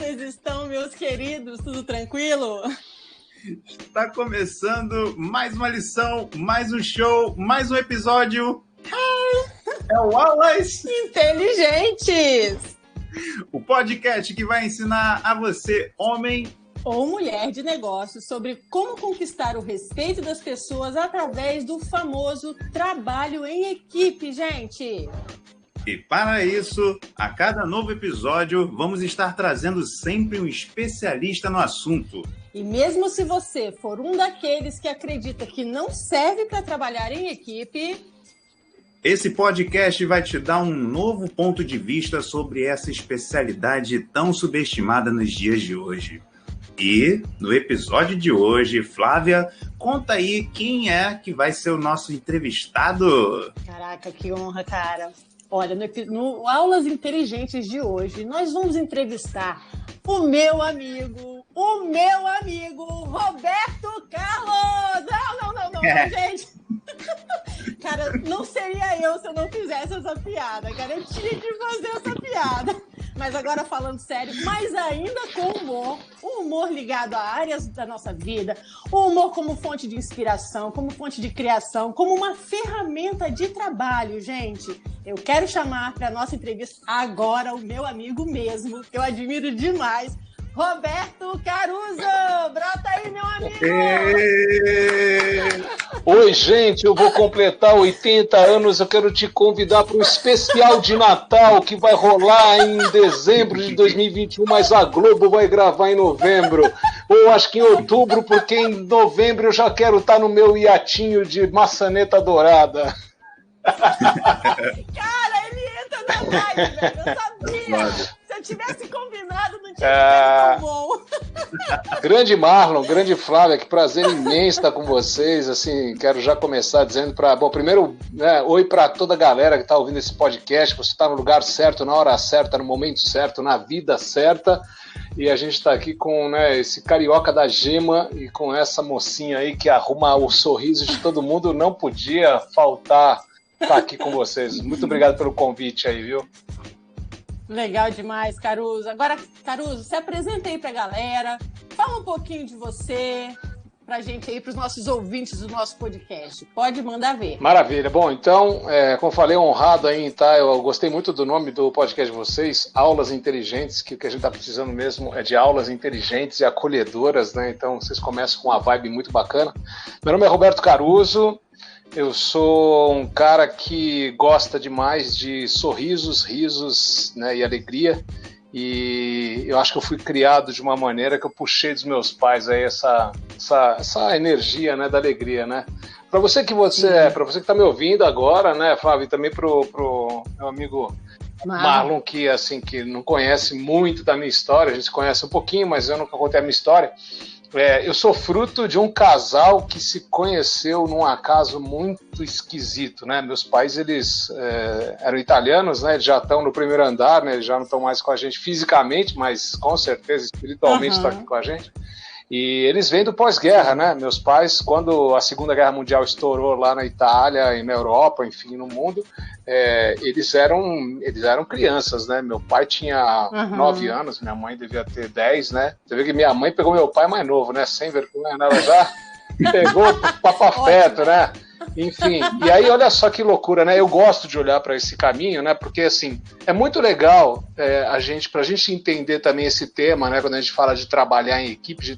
vocês estão, meus queridos? Tudo tranquilo? Está começando mais uma lição, mais um show, mais um episódio. É o Aulas Inteligentes! O podcast que vai ensinar a você, homem ou mulher de negócios, sobre como conquistar o respeito das pessoas através do famoso trabalho em equipe, gente! E para isso, a cada novo episódio, vamos estar trazendo sempre um especialista no assunto. E mesmo se você for um daqueles que acredita que não serve para trabalhar em equipe, esse podcast vai te dar um novo ponto de vista sobre essa especialidade tão subestimada nos dias de hoje. E, no episódio de hoje, Flávia, conta aí quem é que vai ser o nosso entrevistado. Caraca, que honra, cara. Olha, no Aulas Inteligentes de hoje, nós vamos entrevistar o meu amigo Roberto Carlos! Não, gente! Cara, não seria eu se eu não fizesse essa piada, cara. Eu tinha que fazer essa piada. Mas agora falando sério, mas ainda com humor, um humor ligado a áreas da nossa vida, o humor como fonte de inspiração, como fonte de criação, como uma ferramenta de trabalho, gente. Eu quero chamar para a nossa entrevista agora o meu amigo mesmo, que eu admiro demais, Roberto Caruso! Brota aí, meu amigo! Oi, gente, eu vou completar 80 anos, eu quero te convidar para um especial de Natal que vai rolar em dezembro de 2021, mas a Globo vai gravar em novembro, ou acho que em outubro, porque em novembro eu já quero estar no meu iatinho de maçaneta dourada. Cara, ele entra na live, velho, eu sabia! Se eu tivesse combinado, não tinha sido tão bom. Grande Marlon, grande Flávia, que prazer imenso estar com vocês. Assim, quero já começar dizendo primeiro, oi para toda a galera que está ouvindo esse podcast. Você está no lugar certo, na hora certa, no momento certo, na vida certa. E a gente está aqui com esse carioca da gema e com essa mocinha aí que arruma o sorriso de todo mundo. Não podia faltar estar aqui com vocês. Muito obrigado pelo convite aí, viu? Legal demais, Caruso. Agora, Caruso, se apresenta aí pra galera, fala um pouquinho de você, pra gente aí, pros nossos ouvintes do nosso podcast. Pode mandar ver. Maravilha. Bom, então, como falei, honrado aí, tá? Eu gostei muito do nome do podcast de vocês, Aulas Inteligentes, que o que a gente tá precisando mesmo é de aulas inteligentes e acolhedoras, né? Então, vocês começam com uma vibe muito bacana. Meu nome é Roberto Caruso. Eu sou um cara que gosta demais de sorrisos, risos, né, e alegria, e eu acho que eu fui criado de uma maneira que eu puxei dos meus pais aí essa energia, né, da alegria, né? Para você que está me ouvindo agora, né, Flávio, e também pro meu amigo Marlon, que assim que não conhece muito da minha história, a gente se conhece um pouquinho, mas eu nunca contei a minha história. Eu sou fruto de um casal que se conheceu num acaso muito esquisito, né? Meus pais, eles eram italianos, né? Eles já estão no primeiro andar, né? Eles já não estão mais com a gente fisicamente, mas com certeza espiritualmente estão aqui com a gente. E eles vêm do pós-guerra, né? Meus pais, quando a Segunda Guerra Mundial estourou lá na Itália e na Europa, enfim, no mundo, eles eram crianças, né? Meu pai tinha 9 anos, minha mãe devia ter 10, né? Você vê que minha mãe pegou meu pai mais novo, né? Sem vergonha, ela já pegou papafeto, né? Enfim, e aí olha só que loucura, né? Eu gosto de olhar para esse caminho, né? Porque assim, é muito legal pra gente entender também esse tema, né? Quando a gente fala de trabalhar em equipe,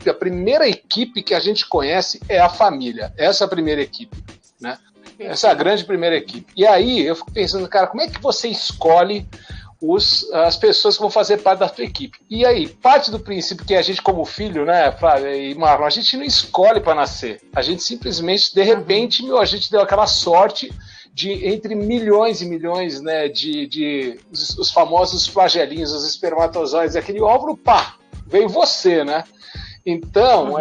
a primeira equipe que a gente conhece é a família. Essa é a primeira equipe, né? Essa é a grande primeira equipe. E aí eu fico pensando, cara, como é que você escolhe as pessoas que vão fazer parte da sua equipe? E aí, parte do princípio que a gente, como filho, né, Flávia e Marlon, a gente não escolhe para nascer. A gente simplesmente, de repente, a gente deu aquela sorte de, entre milhões e milhões, né, os famosos flagelinhos, os espermatozoides, aquele óvulo, pá, veio você, né? Então,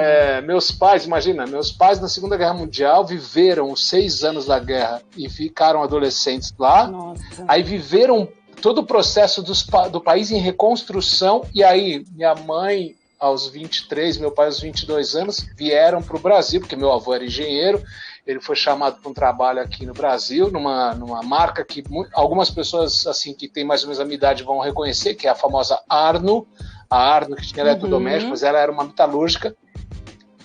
meus pais na Segunda Guerra Mundial viveram os 6 anos da guerra e ficaram adolescentes lá. Nossa. Aí viveram todo o processo do país em reconstrução, e aí minha mãe aos 23, meu pai aos 22 anos, vieram para o Brasil, porque meu avô era engenheiro, ele foi chamado para um trabalho aqui no Brasil, numa marca que algumas pessoas assim que têm mais ou menos a minha idade vão reconhecer, que é a famosa Arno, a Arno que tinha eletrodoméstico, mas ela era uma metalúrgica.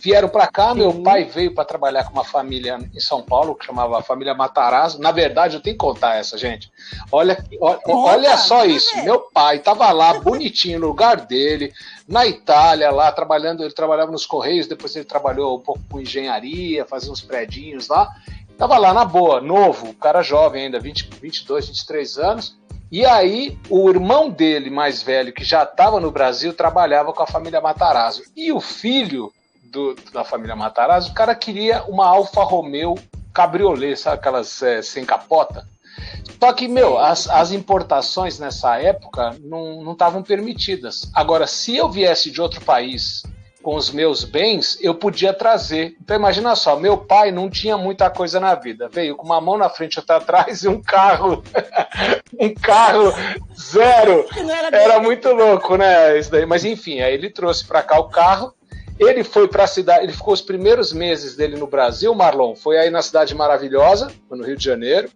Vieram para cá, meu pai veio para trabalhar com uma família em São Paulo, que chamava a família Matarazzo. Na verdade, eu tenho que contar essa, gente. Olha só isso. Meu pai estava lá, bonitinho, no lugar dele, na Itália, lá, trabalhando. Ele trabalhava nos Correios, depois ele trabalhou um pouco com engenharia, fazia uns predinhos lá. Estava lá, na boa, novo, cara jovem ainda, 22, 23 anos. E aí, o irmão dele, mais velho, que já estava no Brasil, trabalhava com a família Matarazzo. E o filho da família Matarazzo, o cara queria uma Alfa Romeo Cabriolet, sabe aquelas sem capota? Só que, as importações nessa época não estavam permitidas. Agora, se eu viesse de outro país com os meus bens, eu podia trazer. Então, imagina só, meu pai não tinha muita coisa na vida. Veio com uma mão na frente e outra atrás e um carro, um carro zero. Era muito louco, né? Isso daí. Mas, enfim, aí ele trouxe para cá o carro. Ele foi para a cidade, ele ficou os primeiros meses dele no Brasil, Marlon, foi aí na Cidade Maravilhosa, no Rio de Janeiro,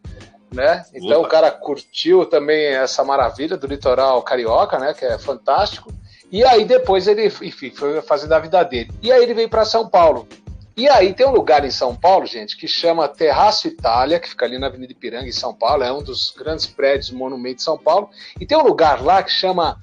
né? Então o cara curtiu também essa maravilha do litoral carioca, né? Que é fantástico. E aí depois ele, enfim, foi fazendo a vida dele. E aí ele veio para São Paulo. E aí tem um lugar em São Paulo, gente, que chama Terraço Itália, que fica ali na Avenida Ipiranga, em São Paulo, é um dos grandes prédios, monumento de São Paulo. E tem um lugar lá que chama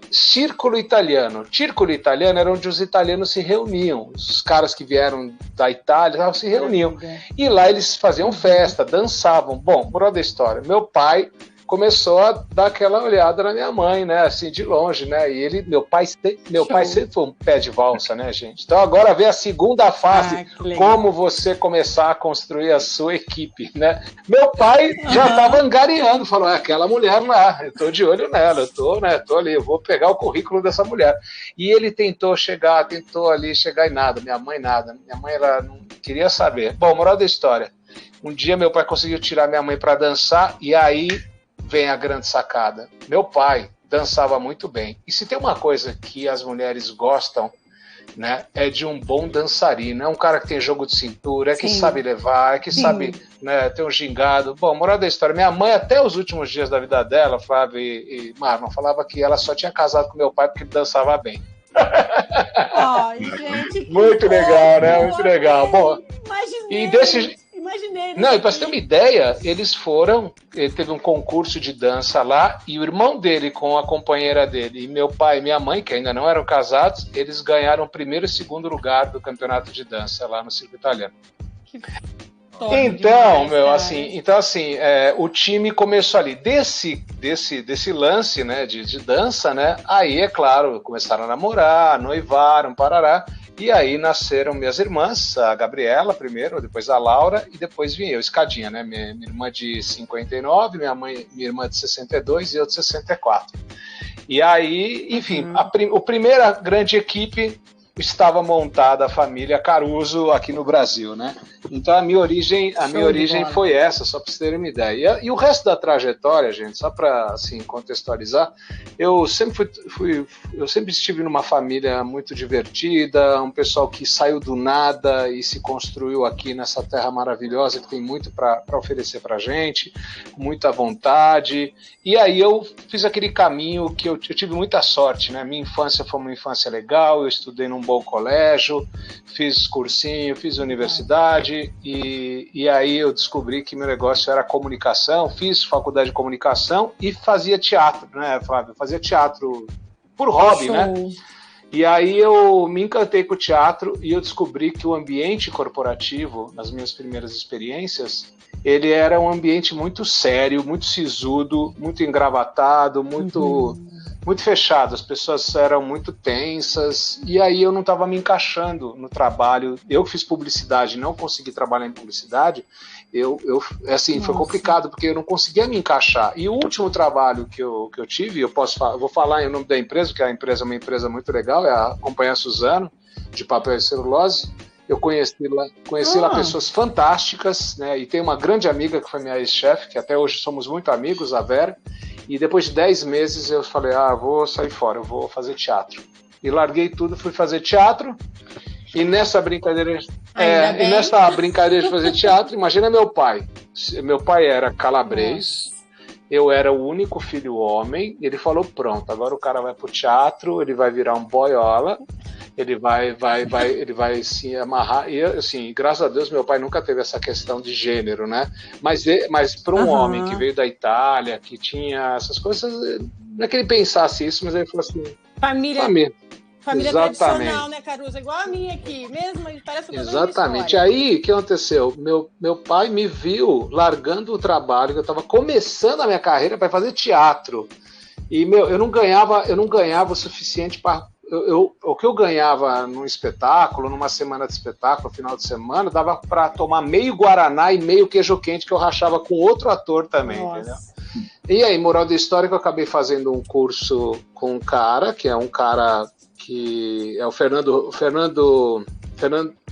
Círculo Italiano. Círculo Italiano era onde os italianos se reuniam, os caras que vieram da Itália se reuniam, e lá eles faziam festa, dançavam. Bom, moral da história, meu pai começou a dar aquela olhada na minha mãe, né, assim, de longe, né, e meu pai sempre foi um pé de valsa, né, gente? Então agora vem a segunda fase, como você começar a construir a sua equipe, né? Meu pai já estava angariando, falou, aquela mulher lá, eu tô de olho nela, tô ali, eu vou pegar o currículo dessa mulher. E ele tentou chegar e nada, minha mãe ela não queria saber. Bom, moral da história, um dia meu pai conseguiu tirar minha mãe para dançar, e aí vem a grande sacada. Meu pai dançava muito bem. E se tem uma coisa que as mulheres gostam, né, é de um bom dançarino. É um cara que tem jogo de cintura, é que sabe levar, é que sabe, né, ter um gingado. Bom, moral da história, minha mãe, até os últimos dias da vida dela, Flávio e Marlon, falava que ela só tinha casado com meu pai porque ele dançava bem. Ai, gente, muito legal, né? Muito legal. Bom, imaginei. Não, e pra você ter uma ideia, ele teve um concurso de dança lá, e o irmão dele com a companheira dele, e meu pai e minha mãe, que ainda não eram casados, eles ganharam o primeiro e segundo lugar do campeonato de dança lá no circuito italiano. Que então, demais, o time começou ali, desse lance, né, de dança, né, aí, é claro, começaram a namorar, noivaram, parará. E aí nasceram minhas irmãs, a Gabriela primeiro, depois a Laura, e depois vim eu, escadinha, né? Minha irmã de 59, minha irmã de 62 e eu de 64. E aí, enfim, a primeira grande equipe estava montada a família Caruso aqui no Brasil, né? Então a minha origem foi essa, só para vocês terem uma ideia. E o resto da trajetória, gente, só para assim contextualizar, eu sempre estive numa família muito divertida, um pessoal que saiu do nada e se construiu aqui nessa terra maravilhosa que tem muito para oferecer para gente, com muita vontade. E aí eu fiz aquele caminho que eu tive muita sorte, né? Minha infância foi uma infância legal, eu estudei num bom colégio, fiz cursinho, fiz universidade e aí eu descobri que meu negócio era comunicação, fiz faculdade de comunicação e fazia teatro, né, Flávio? Fazia teatro por hobby, né? E aí eu me encantei com o teatro e eu descobri que o ambiente corporativo, nas minhas primeiras experiências, ele era um ambiente muito sério, muito sisudo, muito engravatado, muito fechado, as pessoas eram muito tensas, e aí eu não estava me encaixando no trabalho. Eu fiz publicidade, não consegui trabalhar em publicidade, foi complicado, porque eu não conseguia me encaixar. E o último trabalho que eu tive, eu vou falar em nome da empresa, porque a empresa é uma empresa muito legal, é a Companhia Suzano, de papel e celulose. Eu conheci lá pessoas fantásticas, né? E tem uma grande amiga que foi minha ex-chefe, que até hoje somos muito amigos, a Vera. E depois de 10 meses eu falei, vou sair fora, eu vou fazer teatro. E larguei tudo, fui fazer teatro. E nessa brincadeira... E nessa brincadeira de fazer teatro, imagina meu pai. Meu pai era calabrês, eu era o único filho homem, e ele falou, pronto, agora o cara vai pro teatro, ele vai virar um boiola, ele vai se amarrar. E assim, graças a Deus, meu pai nunca teve essa questão de gênero, né? Mas para um homem que veio da Itália, que tinha essas coisas, não é que ele pensasse isso, mas ele falou assim... Família tradicional, né, Caruso? Igual a minha aqui, mesmo, parece uma Exatamente. Aí, o que aconteceu? Meu pai me viu largando o trabalho, que eu estava começando a minha carreira para fazer teatro. E, eu não ganhava o suficiente para... o que eu ganhava num espetáculo, numa semana de espetáculo, final de semana, dava para tomar meio Guaraná e meio queijo quente que eu rachava com outro ator também, entendeu? E aí, moral da história, que eu acabei fazendo um curso com um cara, que é o Fernando,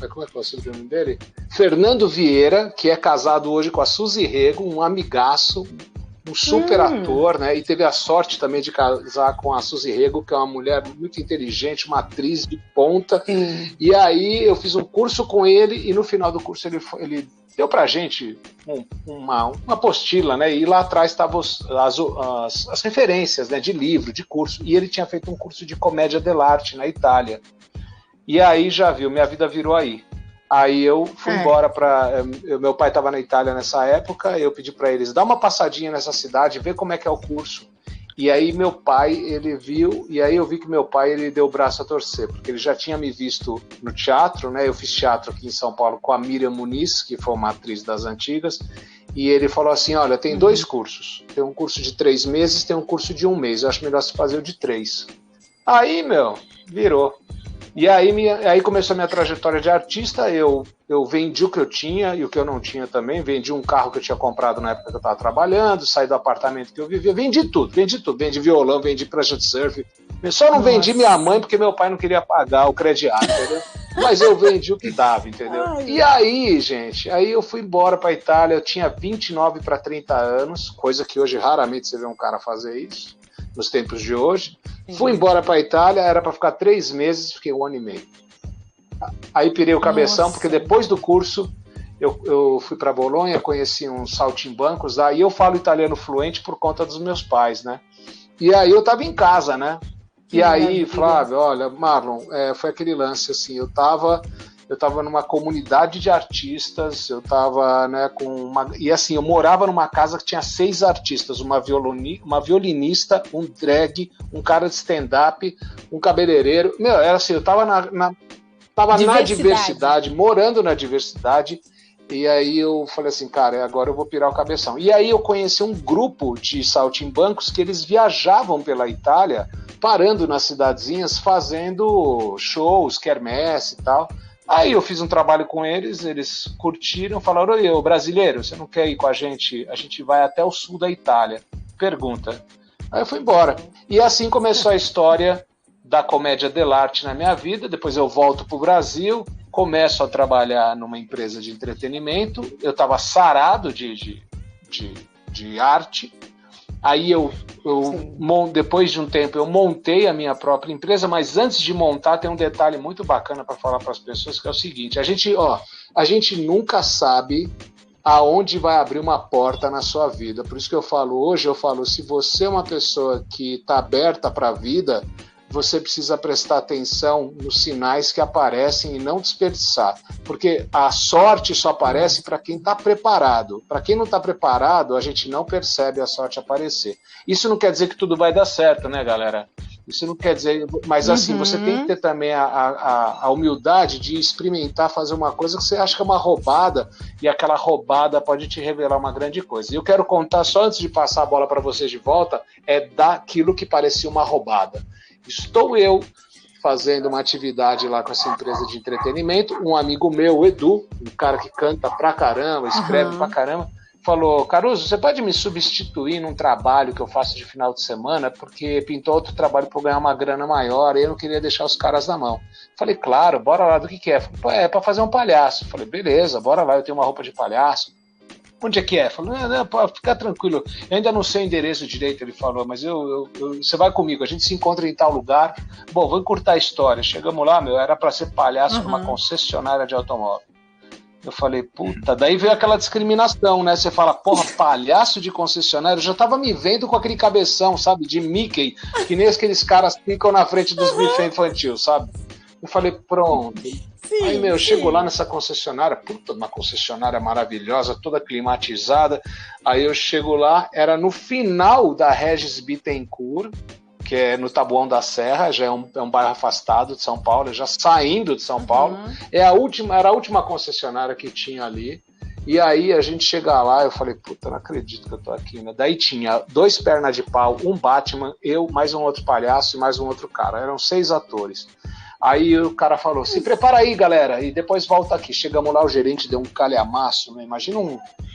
como é que é o nome dele? Fernando Vieira, que é casado hoje com a Suzy Rego, um amigaço, um super ator, né? E teve a sorte também de casar com a Suzy Rego, que é uma mulher muito inteligente, uma atriz de ponta. E aí eu fiz um curso com ele, e no final do curso ele deu pra gente uma apostila, né? E lá atrás estavam as referências, né? De livro, de curso. E ele tinha feito um curso de comédia dell'arte na Itália. E aí já viu, minha vida virou aí. Aí eu fui embora meu pai estava na Itália nessa época, eu pedi para eles, dá uma passadinha nessa cidade, ver como é que é o curso. E aí meu pai, ele viu, e aí eu vi que meu pai, ele deu o braço a torcer, porque ele já tinha me visto no teatro, né? Eu fiz teatro aqui em São Paulo com a Miriam Muniz, que foi uma atriz das antigas, e ele falou assim, olha, tem 2 cursos, tem um curso de 3 meses, tem um curso de 1 mês, eu acho melhor você fazer o de 3. Aí, virou. E aí começou a minha trajetória de artista, eu vendi o que eu tinha e o que eu não tinha também, vendi um carro que eu tinha comprado na época que eu estava trabalhando, saí do apartamento que eu vivia, vendi tudo, vendi violão, vendi prancha de surf, só não vendi minha mãe porque meu pai não queria pagar o crediário, entendeu? Mas eu vendi o que dava, entendeu? E aí, gente, aí eu fui embora para a Itália, eu tinha 29 para 30 anos, coisa que hoje raramente você vê um cara fazer isso, nos tempos de hoje. Fui embora para a Itália, era para ficar 3 meses, fiquei 1 ano e meio. Aí pirei o cabeção, porque depois do curso eu fui para Bolonha, conheci uns saltimbancos, aí eu falo italiano fluente por conta dos meus pais, né? E aí eu tava em casa, né? E aí, Flávio, olha, Marlon, foi aquele lance assim, eu tava numa comunidade de artistas, eu tava, né, e assim, eu morava numa casa que tinha 6 artistas, uma violinista, um drag, um cara de stand-up, um cabeleireiro, era assim, eu tava tava na diversidade, morando na diversidade, e aí eu falei assim, cara, agora eu vou pirar o cabeção. E aí eu conheci um grupo de saltimbancos que eles viajavam pela Itália, parando nas cidadezinhas, fazendo shows, quermesse e tal. Aí eu fiz um trabalho com eles curtiram, falaram, ô brasileiro, você não quer ir com a gente vai até o sul da Itália. Pergunta. Aí eu fui embora. E assim começou a história da comédia dell'arte na minha vida, depois eu volto para o Brasil, começo a trabalhar numa empresa de entretenimento, eu estava sarado de arte, aí depois de um tempo eu montei a minha própria empresa, mas antes de montar tem um detalhe muito bacana para falar para as pessoas, que é o seguinte, a gente nunca sabe aonde vai abrir uma porta na sua vida, por isso que hoje eu falo, se você é uma pessoa que está aberta para a vida, você precisa prestar atenção nos sinais que aparecem e não desperdiçar, porque a sorte só aparece para quem está preparado. Para quem não está preparado, a gente não percebe a sorte aparecer. Isso não quer dizer que tudo vai dar certo, né, galera? Isso não quer dizer... Mas assim, você tem que ter também a humildade de experimentar fazer uma coisa que você acha que é uma roubada, e aquela roubada pode te revelar uma grande coisa. E eu quero contar, só antes de passar a bola para vocês de volta, daquilo que parecia uma roubada. Estou eu fazendo uma atividade lá com essa empresa de entretenimento, um amigo meu, o Edu, um cara que canta pra caramba, escreve pra caramba, falou, Caruso, você pode me substituir num trabalho que eu faço de final de semana, porque pintou outro trabalho para eu ganhar uma grana maior, e eu não queria deixar os caras na mão. Falei, claro, bora lá, do que é? Falei, é para fazer um palhaço. Falei, beleza, bora lá, eu tenho uma roupa de palhaço. Onde é que é? Falou, não, pode ficar tranquilo, eu ainda não sei o endereço direito, ele falou, mas você vai comigo, a gente se encontra em tal lugar. Bom, vou encurtar a história. Chegamos lá, era para ser palhaço numa concessionária de automóvel. Eu falei, puta, daí veio aquela discriminação, né? Você fala, porra, palhaço de concessionário, eu já tava me vendo com aquele cabeção, sabe, de Mickey, que nem aqueles caras ficam na frente dos buffet infantil, sabe? Eu falei, pronto. Sim, aí, meu, eu sim. chego lá nessa concessionária, puta, uma concessionária maravilhosa, toda climatizada. Aí eu chego lá, era no final da Regis Bittencourt, que é no Taboão da Serra, já é um bairro afastado de São Paulo, já saindo de São Paulo. Era a última concessionária que tinha ali. E aí a gente chega lá, eu falei, puta, não acredito que eu tô aqui, né? Daí tinha 2 pernas de pau, um Batman, eu, mais um outro palhaço e mais um outro cara. Eram 6 atores. Aí o cara falou, se prepara aí, galera, e depois volta aqui. Chegamos lá, o gerente deu um calhamaço, né? Imagina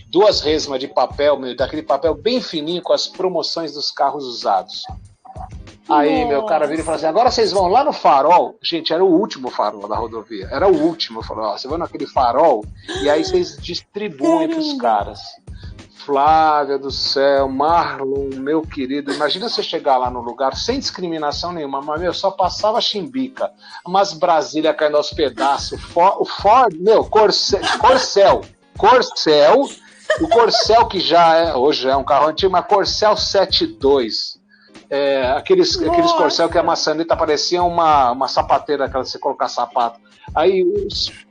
2 resmas de papel, meu, daquele papel bem fininho com as promoções dos carros usados. Aí, meu cara vira e fala assim, agora vocês vão lá no farol. Gente, era o último farol da rodovia. Era o último. Falou, ó, você vai naquele farol e aí vocês distribuem pros caras. Flávia do céu, Marlon, meu querido. Imagina você chegar lá no lugar sem discriminação nenhuma, mas, meu, só passava chimbica. Umas Brasília caindo aos pedaços. O Ford, meu, Corcel. O Corcel que hoje é um carro antigo, mas Corcel 72. Aqueles Corcel que a maçaneta parecia uma sapateira, aquela de você colocar sapato. Aí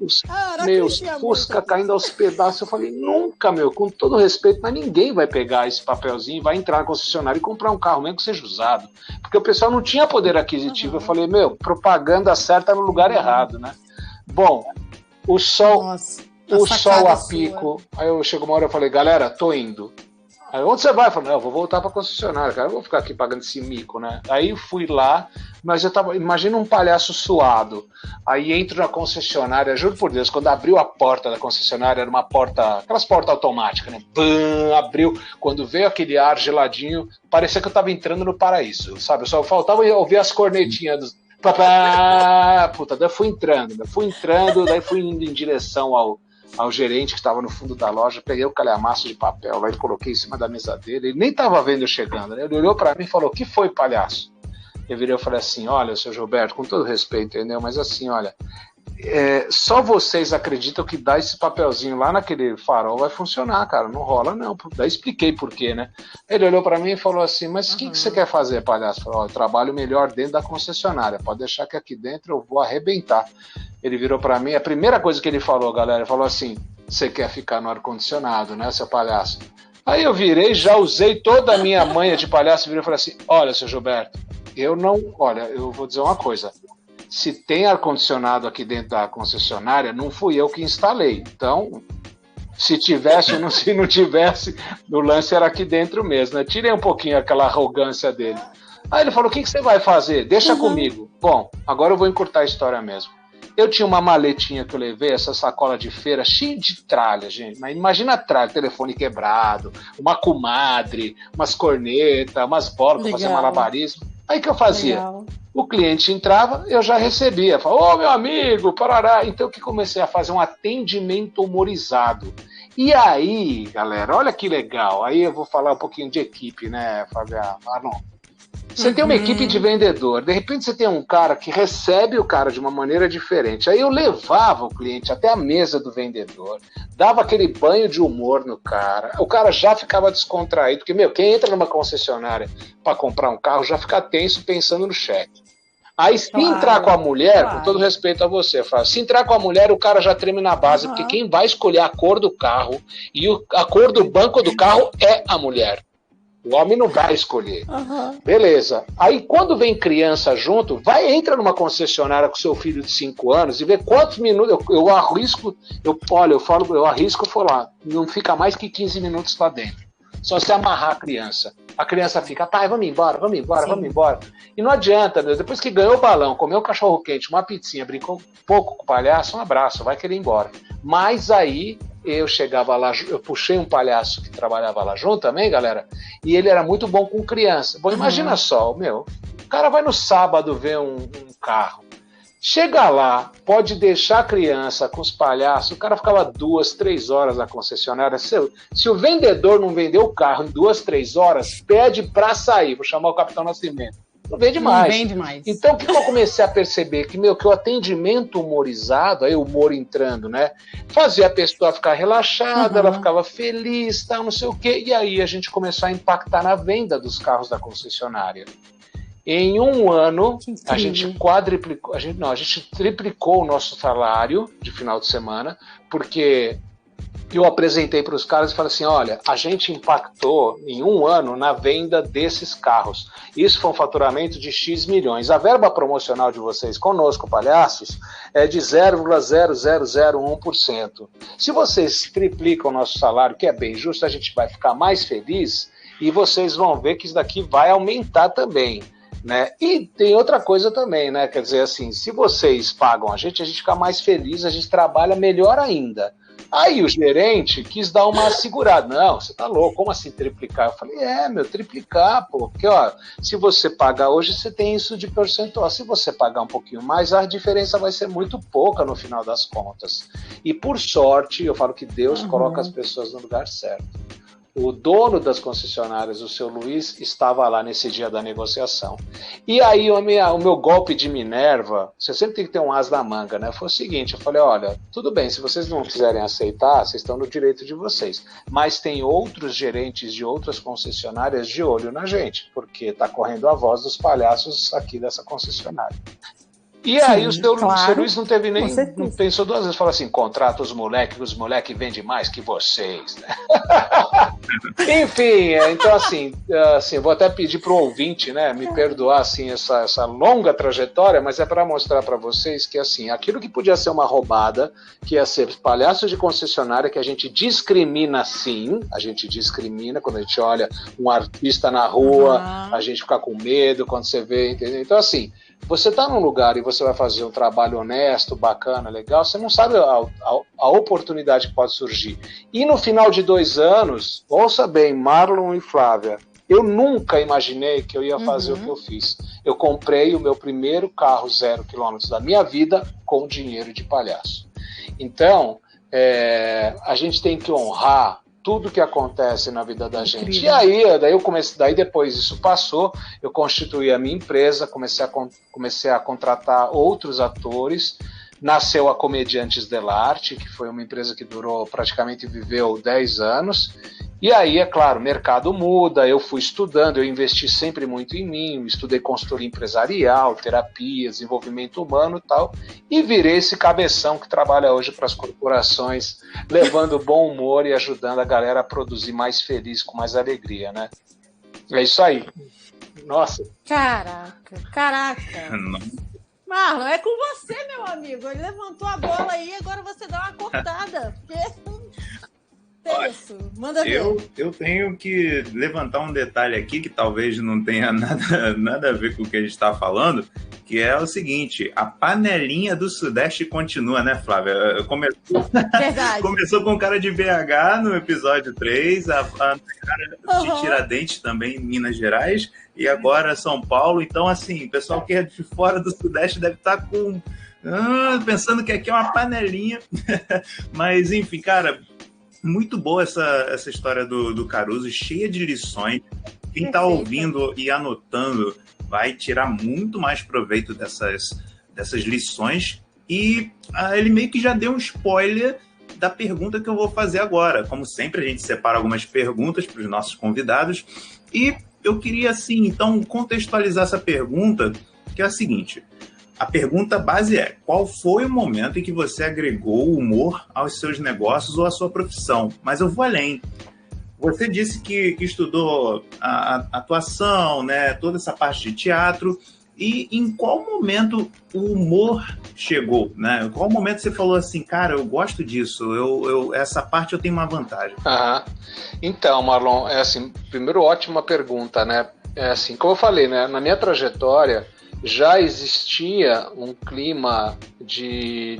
os meus Fusca caindo aos pedaços. Eu falei, nunca, meu, com todo respeito, mas ninguém vai pegar esse papelzinho e vai entrar na concessionária e comprar um carro, mesmo que seja usado. Porque o pessoal não tinha poder aquisitivo. Eu falei, meu, propaganda certa no lugar errado, né? Bom, o sol a pico. Aí eu chego uma hora e falei, galera, tô indo. Aí, onde você vai? Eu falei, eu vou voltar pra concessionária, cara, eu vou ficar aqui pagando esse mico, né? Aí eu fui lá, mas eu tava, imagina um palhaço suado. Aí entro na concessionária, juro por Deus, quando abriu a porta da concessionária, era uma porta, aquelas portas automáticas, né? Bam, abriu, quando veio aquele ar geladinho, parecia que eu tava entrando no paraíso, sabe? Só faltava eu ouvir as cornetinhas dos... Puta, daí eu fui entrando, daí fui indo em direção ao gerente que estava no fundo da loja, peguei o calhamaço de papel lá e coloquei em cima da mesa dele, ele nem estava vendo eu chegando, né? Ele olhou para mim e falou, o que foi, palhaço? Eu virei e falei assim, olha, seu Gilberto, com todo respeito, entendeu? Mas assim, olha, só vocês acreditam que dar esse papelzinho lá naquele farol vai funcionar, cara, não rola não. Daí expliquei por quê, né? Ele olhou para mim e falou assim, mas o que você quer fazer, palhaço? Eu falei, eu trabalho melhor dentro da concessionária, pode deixar que aqui dentro eu vou arrebentar. Ele virou para mim, a primeira coisa que ele falou, galera, ele falou assim, você quer ficar no ar-condicionado, né, seu palhaço? Aí eu virei, já usei toda a minha manha de palhaço, virei e falei assim, olha, seu Gilberto, eu vou dizer uma coisa, se tem ar-condicionado aqui dentro da concessionária, não fui eu que instalei, então, se tivesse ou se não tivesse, o lance era aqui dentro mesmo, né? Tirei um pouquinho aquela arrogância dele. Aí ele falou, o que você vai fazer? Deixa comigo. Bom, agora eu vou encurtar a história mesmo. Eu tinha uma maletinha que eu levei, essa sacola de feira, cheia de tralha, gente. Mas imagina a tralha, telefone quebrado, uma comadre, umas cornetas, umas bolas para fazer malabarismo. Aí que eu fazia? Legal. O cliente entrava, eu já recebia. Falava, ô meu amigo, parará. Então que comecei a fazer um atendimento humorizado. E aí, galera, olha que legal. Aí eu vou falar um pouquinho de equipe, né, Fabiano? Você tem uma equipe de vendedor, de repente você tem um cara que recebe o cara de uma maneira diferente. Aí eu levava o cliente até a mesa do vendedor, dava aquele banho de humor no cara, o cara já ficava descontraído, porque, meu, quem entra numa concessionária para comprar um carro já fica tenso pensando no cheque. Aí se entrar com a mulher, com todo respeito a você, se entrar com a mulher, o cara já treme na base, porque quem vai escolher a cor do carro e a cor do banco do carro é a mulher. O homem não vai escolher. Beleza. Aí quando vem criança junto, entra numa concessionária com seu filho de 5 anos e vê quantos minutos. Eu arrisco falar, não fica mais que 15 minutos lá dentro. Só se amarrar a criança. A criança fica, pai, vamos embora. E não adianta, meu. Depois que ganhou o balão, comeu um cachorro quente, uma pizzinha, brincou um pouco com o palhaço, um abraço, vai querer ir embora. Mas aí eu chegava lá, eu puxei um palhaço que trabalhava lá junto também, galera, e ele era muito bom com criança. Bom, imagina só, meu, o cara vai no sábado ver um carro, chega lá, pode deixar a criança com os palhaços, o cara ficava 2, 3 horas na concessionária. Se o vendedor não vendeu o carro em 2, 3 horas, pede pra sair, vou chamar o Capitão Nascimento. Não vende mais. Não vende mais. Então, o que eu comecei a perceber? Que o atendimento humorizado, aí o humor entrando, né? Fazia a pessoa ficar relaxada, ela ficava feliz, tal, não sei o quê. E aí a gente começou a impactar na venda dos carros da concessionária. Em um ano, a gente triplicou o nosso salário de final de semana, porque eu apresentei para os caras e falei assim, olha, a gente impactou em um ano na venda desses carros. Isso foi um faturamento de X milhões. A verba promocional de vocês conosco, palhaços, é de 0,0001%. Se vocês triplicam o nosso salário, que é bem justo, a gente vai ficar mais feliz e vocês vão ver que isso daqui vai aumentar também. Né? E tem outra coisa também, né? Quer dizer assim, se vocês pagam a gente fica mais feliz, a gente trabalha melhor ainda. Aí o gerente quis dar uma segurada. Não, você tá louco, como assim triplicar? Eu falei, triplicar, pô. Porque, ó, se você pagar hoje, você tem isso de percentual. Se você pagar um pouquinho mais, a diferença vai ser muito pouca no final das contas. E por sorte, eu falo que Deus coloca as pessoas no lugar certo. O dono das concessionárias, o seu Luiz, estava lá nesse dia da negociação. E aí o meu golpe de Minerva, você sempre tem que ter um as na manga, né? Foi o seguinte, eu falei, olha, tudo bem, se vocês não quiserem aceitar, vocês estão no direito de vocês. Mas tem outros gerentes de outras concessionárias de olho na gente, porque está correndo a voz dos palhaços aqui dessa concessionária. E aí o seu Luiz não teve nem, não pensou duas vezes, falou assim, contrata os moleques vendem mais que vocês, né? Enfim, então assim, vou até pedir para o ouvinte, né, me perdoar assim, essa longa trajetória, mas é para mostrar para vocês que assim, aquilo que podia ser uma roubada, que ia ser palhaço de concessionária, que a gente discrimina sim, a gente discrimina quando a gente olha um artista na rua, a gente fica com medo quando você vê, entendeu? Então assim, você está num lugar e você vai fazer um trabalho honesto, bacana, legal, você não sabe a oportunidade que pode surgir. E no final de 2 anos, ouça bem, Marlon e Flávia, eu nunca imaginei que eu ia fazer o que eu fiz. Eu comprei o meu primeiro carro 0 km da minha vida com dinheiro de palhaço. Então, a gente tem que honrar tudo que acontece na vida da gente. Incrível. E aí, daí depois isso passou, eu constituí a minha empresa, comecei a contratar outros atores, nasceu a Comediantes dell'Arte, que foi uma empresa que viveu 10 anos, e aí, é claro, o mercado muda, eu fui estudando, eu investi sempre muito em mim, estudei consultoria empresarial, terapia, desenvolvimento humano e tal, e virei esse cabeção que trabalha hoje para as corporações, levando bom humor e ajudando a galera a produzir mais feliz, com mais alegria, né? É isso aí. Nossa. Caraca. Marlon, é com você, meu amigo. Ele levantou a bola aí, agora você dá uma cortada. Isso. Manda ver. Eu tenho que levantar um detalhe aqui que talvez não tenha nada a ver com o que a gente está falando, que é o seguinte, a panelinha do Sudeste continua, né, Flávia? Começou com cara de BH no episódio 3, a cara de Tiradentes também, em Minas Gerais, e agora São Paulo. Então, assim, o pessoal que é de fora do Sudeste deve estar pensando que aqui é uma panelinha. Mas, enfim, cara, muito boa essa história do Caruso, cheia de lições. Quem está ouvindo e anotando vai tirar muito mais proveito dessas lições. E ele meio que já deu um spoiler da pergunta que eu vou fazer agora. Como sempre, a gente separa algumas perguntas para os nossos convidados. E eu queria, assim, então, contextualizar essa pergunta, que é a seguinte. A pergunta base é, qual foi o momento em que você agregou o humor aos seus negócios ou à sua profissão? Mas eu vou além. Você disse que estudou a atuação, né, toda essa parte de teatro, e em qual momento o humor chegou? Né? Em qual momento você falou assim, cara, eu gosto disso, essa parte eu tenho uma vantagem? Então, Marlon, primeiro, ótima pergunta, né? Como eu falei, né, na minha trajetória, já existia um clima de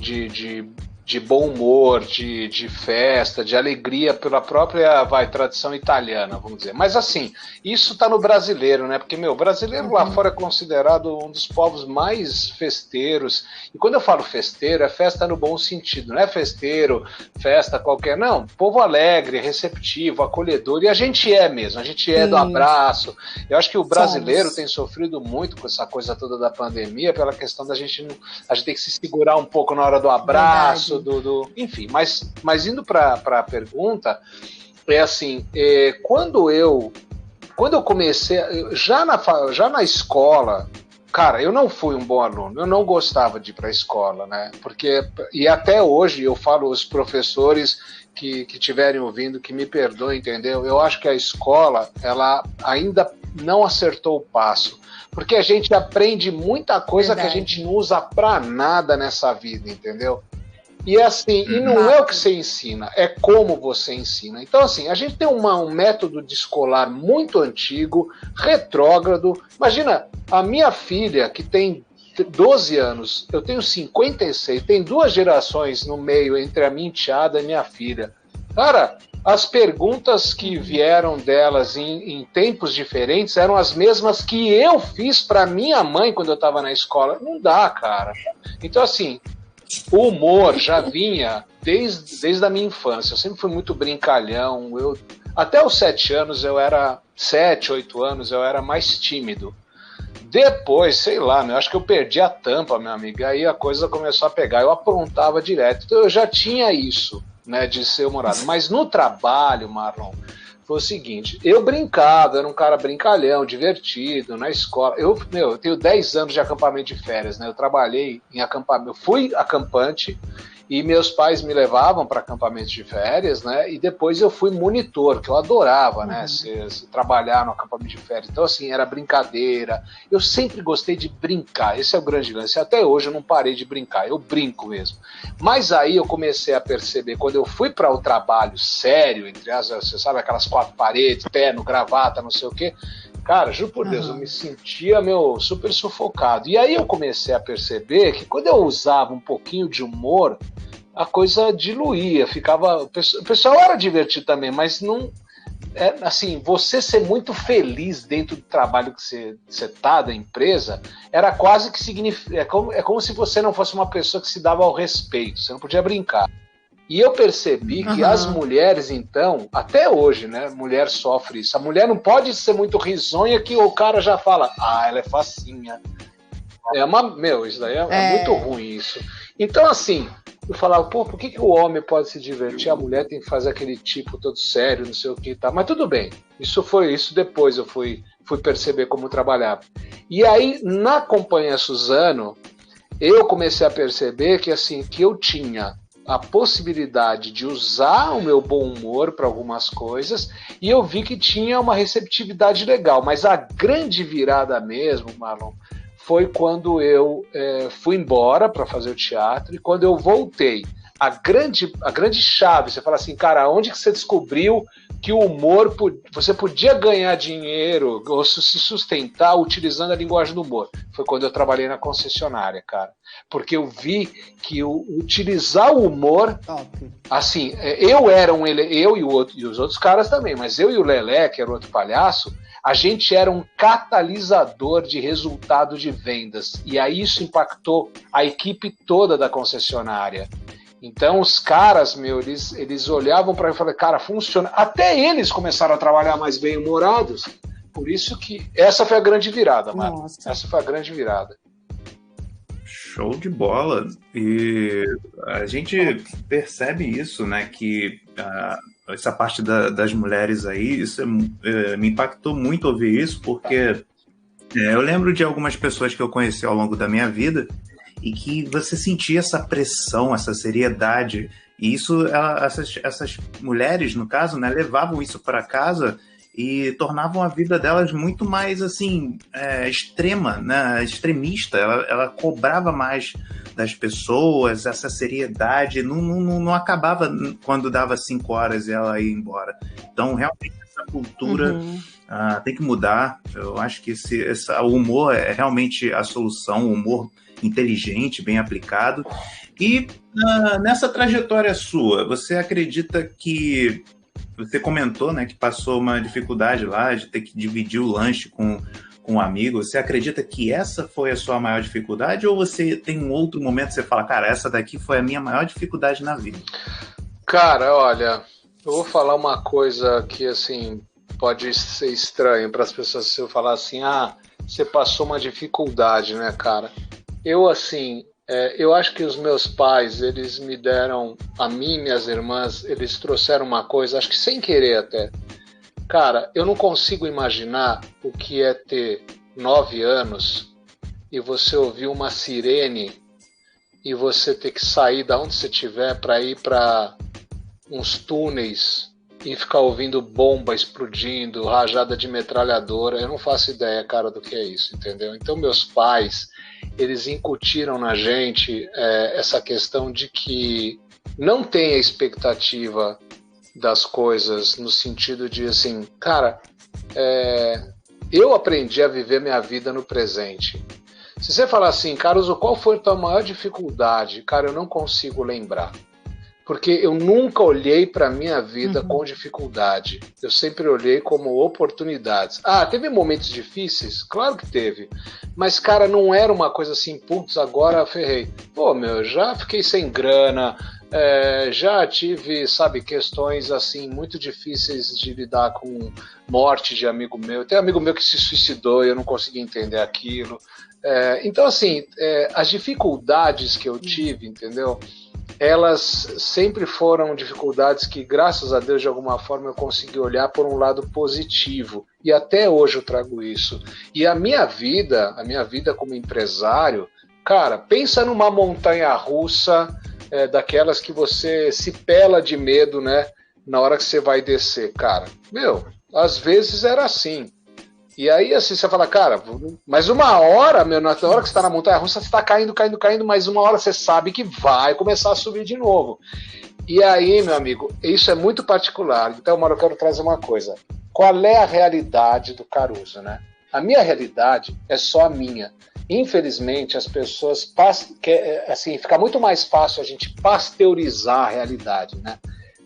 de bom humor, de festa, de alegria pela própria, tradição italiana, vamos dizer. Mas assim, isso tá no brasileiro, né? Porque, o brasileiro lá fora é considerado um dos povos mais festeiros. E quando eu falo festeiro, é festa no bom sentido. Não é festeiro, festa qualquer, não. Povo alegre, receptivo, acolhedor. E a gente é mesmo, a gente é do abraço. Eu acho que o brasileiro tem sofrido muito com essa coisa toda da pandemia, pela questão da gente tem que se segurar um pouco na hora do abraço, enfim, mas indo para a pergunta, é assim, quando eu comecei, já na escola, cara, eu não fui um bom aluno, eu não gostava de ir para a escola, né? E até hoje eu falo aos professores que estiverem ouvindo, que me perdoem, entendeu? Eu acho que a escola, ela ainda não acertou o passo. Porque a gente aprende muita coisa que a gente não usa pra nada nessa vida, entendeu? E assim, e não é o que você ensina, é como você ensina. Então, assim, a gente tem um método de escolar muito antigo, retrógrado. Imagina, a minha filha, que tem 12 anos, eu tenho 56, tem 2 gerações no meio entre a minha enteada e minha filha. Cara, as perguntas que vieram delas em tempos diferentes eram as mesmas que eu fiz para minha mãe quando eu estava na escola. Não dá, cara. Então, assim, o humor já vinha desde a minha infância. Eu sempre fui muito brincalhão. Até os 7 anos, 7, 8 anos, eu era mais tímido. Depois, sei lá, eu acho que eu perdi a tampa, meu amigo. Aí a coisa começou a pegar. Eu aprontava direto. Então eu já tinha isso, né, de ser humorado. Mas no trabalho, Marlon, foi o seguinte, eu brincava, era um cara brincalhão, divertido, na escola. Eu tenho 10 anos de acampamento de férias, né? Eu trabalhei em acampamento, eu fui acampante e meus pais me levavam para acampamentos de férias, né? E depois eu fui monitor, que eu adorava, né? Trabalhar no acampamento de férias. Então, assim, era brincadeira. Eu sempre gostei de brincar. Esse é o grande lance. Até hoje eu não parei de brincar. Eu brinco mesmo. Mas aí eu comecei a perceber, quando eu fui para o trabalho sério, entre as, você sabe, aquelas 4 paredes, terno, gravata, não sei o quê. Cara, juro por Deus, eu me sentia, super sufocado. E aí eu comecei a perceber que quando eu usava um pouquinho de humor, a coisa diluía, o pessoal era divertido também, mas não, assim, você ser muito feliz dentro do trabalho que você tá, da empresa, era quase que significa, é como se você não fosse uma pessoa que se dava ao respeito, você não podia brincar. E eu percebi que as mulheres, então, até hoje, né, mulher sofre isso. A mulher não pode ser muito risonha que o cara já fala, ela é facinha. Isso daí é muito ruim isso. Então, assim, eu falava, por que o homem pode se divertir? A mulher tem que fazer aquele tipo todo sério, não sei o que e tal. Mas tudo bem, isso depois eu fui perceber como trabalhar. E aí, na Companhia Suzano, eu comecei a perceber que, assim, que eu tinha a possibilidade de usar o meu bom humor para algumas coisas, e eu vi que tinha uma receptividade legal. Mas a grande virada mesmo, Marlon, foi quando eu fui embora para fazer o teatro, e quando eu voltei, a grande chave, você fala assim, cara, onde que você descobriu que o humor, você podia ganhar dinheiro ou se sustentar utilizando a linguagem do humor? Foi quando eu trabalhei na concessionária, cara. Porque eu vi que utilizar o humor, assim, eu e os outros caras também, mas eu e o Lelé, que era o outro palhaço, a gente era um catalisador de resultado de vendas. E aí isso impactou a equipe toda da concessionária. Então os caras, eles olhavam para mim e falaram, cara, funciona. Até eles começaram a trabalhar mais bem-humorados. Por isso que essa foi a grande virada, mano. Essa foi a grande virada. Show de bola. E a gente percebe isso, né? Que essa parte das mulheres aí, isso me impactou muito ouvir isso, porque eu lembro de algumas pessoas que eu conheci ao longo da minha vida e que você sentia essa pressão, essa seriedade, e isso, essas mulheres, no caso, né, levavam isso para casa e tornavam a vida delas muito mais, assim, extrema, né, extremista. Ela cobrava mais das pessoas, essa seriedade, não acabava quando dava 5 horas e ela ia embora. Então, realmente, essa cultura tem que mudar. Eu acho que o humor é realmente a solução. O humor inteligente, bem aplicado. E nessa trajetória sua, você acredita que... Você comentou, né, que passou uma dificuldade lá de ter que dividir o lanche com um amigo. Você acredita que essa foi a sua maior dificuldade, ou você tem um outro momento que você fala, cara, essa daqui foi a minha maior dificuldade na vida? Cara, olha, eu vou falar uma coisa que, assim, pode ser estranho para as pessoas se eu falar assim, você passou uma dificuldade, né, cara? Eu, assim, eu acho que os meus pais, eles me deram, a mim e minhas irmãs, eles trouxeram uma coisa, acho que sem querer até. Cara, eu não consigo imaginar o que é ter 9 anos e você ouvir uma sirene e você ter que sair da onde você estiver para ir para uns túneis e ficar ouvindo bomba explodindo, rajada de metralhadora. Eu não faço ideia, cara, do que é isso, entendeu? Então, meus pais, eles incutiram na gente essa questão de que não tem a expectativa das coisas no sentido de, assim, cara, eu aprendi a viver minha vida no presente. Se você falar assim, Caruso, qual foi a tua maior dificuldade? Cara, eu não consigo lembrar. Porque eu nunca olhei para a minha vida com dificuldade. Eu sempre olhei como oportunidades. Teve momentos difíceis? Claro que teve. Mas, cara, não era uma coisa assim, putz, agora ferrei. Pô, já fiquei sem grana, já tive, sabe, questões assim muito difíceis de lidar com morte de amigo meu. Tem amigo meu que se suicidou e eu não consegui entender aquilo. Então, assim, as dificuldades que eu tive, entendeu? Elas sempre foram dificuldades que, graças a Deus, de alguma forma eu consegui olhar por um lado positivo. E até hoje eu trago isso. E a minha vida como empresário, cara, pensa numa montanha-russa daquelas que você se pela de medo, né? Na hora que você vai descer, cara. Às vezes era assim. E aí, assim, você fala, cara, mas uma hora, na hora que você está na montanha-russa, você está caindo, mas uma hora você sabe que vai começar a subir de novo. E aí, meu amigo, isso é muito particular. Então, eu quero trazer uma coisa. Qual é a realidade do Caruso, né? A minha realidade é só a minha. Infelizmente, as pessoas... assim, fica muito mais fácil a gente pasteurizar a realidade, né?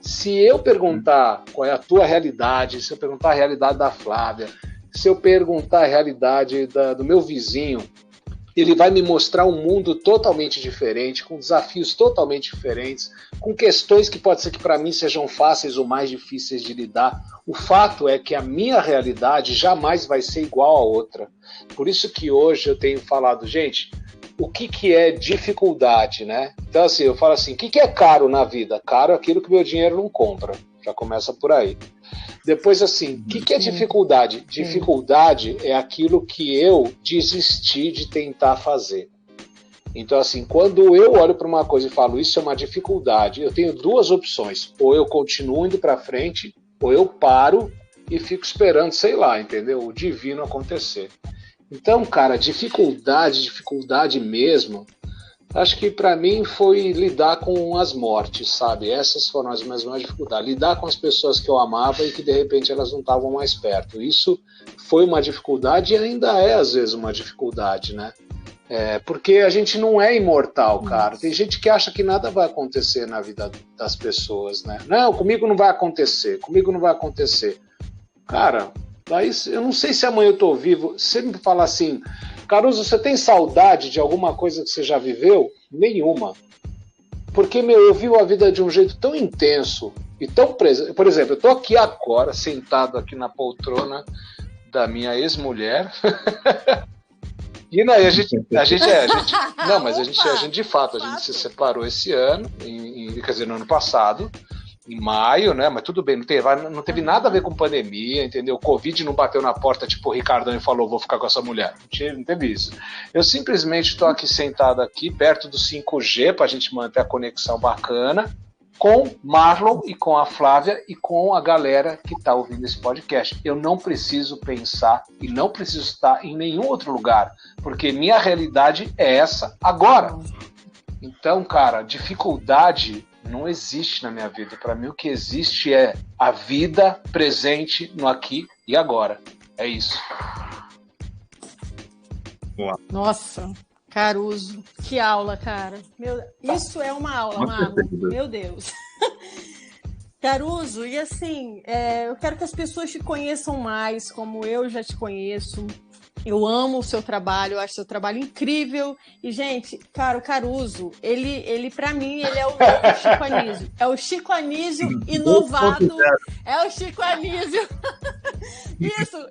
Se eu perguntar qual é a tua realidade, se eu perguntar a realidade da Flávia, se eu perguntar a realidade do meu vizinho, ele vai me mostrar um mundo totalmente diferente, com desafios totalmente diferentes, com questões que pode ser que para mim sejam fáceis ou mais difíceis de lidar. O fato é que a minha realidade jamais vai ser igual à outra. Por isso que hoje eu tenho falado, gente, o que é dificuldade, né? Então, assim, eu falo assim, o que é caro na vida? Caro é aquilo que meu dinheiro não compra. Já começa por aí. Depois, assim, o que é dificuldade? Dificuldade é aquilo que eu desisti de tentar fazer. Então, assim, quando eu olho para uma coisa e falo, isso é uma dificuldade, eu tenho duas opções. Ou eu continuo indo para frente, ou eu paro e fico esperando, sei lá, entendeu? O divino acontecer. Então, cara, dificuldade mesmo, acho que para mim foi lidar com as mortes, sabe? Essas foram as minhas maiores dificuldades. Lidar com as pessoas que eu amava e que de repente elas não estavam mais perto. Isso foi uma dificuldade e ainda é às vezes uma dificuldade, né? Porque a gente não é imortal, cara. Tem gente que acha que nada vai acontecer na vida das pessoas, né? Não, comigo não vai acontecer, Cara, daí eu não sei se amanhã eu tô vivo. Se você me falar assim, Caruso, você tem saudade de alguma coisa que você já viveu? Nenhuma. Porque, eu vivo a vida de um jeito tão intenso e tão presente. Por exemplo, eu tô aqui agora, sentado aqui na poltrona da minha ex-mulher. E aí a gente não, mas a gente de fato, a gente se separou esse ano, quer dizer, no ano passado, em maio, né? Mas tudo bem, não teve nada a ver com pandemia, entendeu? O Covid não bateu na porta, tipo o Ricardão, e falou, vou ficar com essa mulher. Não teve isso. Eu simplesmente estou aqui sentado aqui, perto do 5G, para a gente manter a conexão bacana, com Marlon e com a Flávia e com a galera que está ouvindo esse podcast. Eu não preciso pensar e não preciso estar em nenhum outro lugar, porque minha realidade é essa, agora. Então, cara, dificuldade não existe na minha vida. Para mim, o que existe é a vida presente no aqui e agora. É isso. Nossa, Caruso, que aula, cara. Isso é uma aula, Marlon. Meu Deus. Caruso, e assim, eu quero que as pessoas te conheçam mais, como eu já te conheço. Eu amo o seu trabalho, eu acho seu trabalho incrível. E, gente, cara, o Caruso, ele para mim, ele é o novo Chico Anísio. É o Chico Anísio inovado. É o Chico Anísio.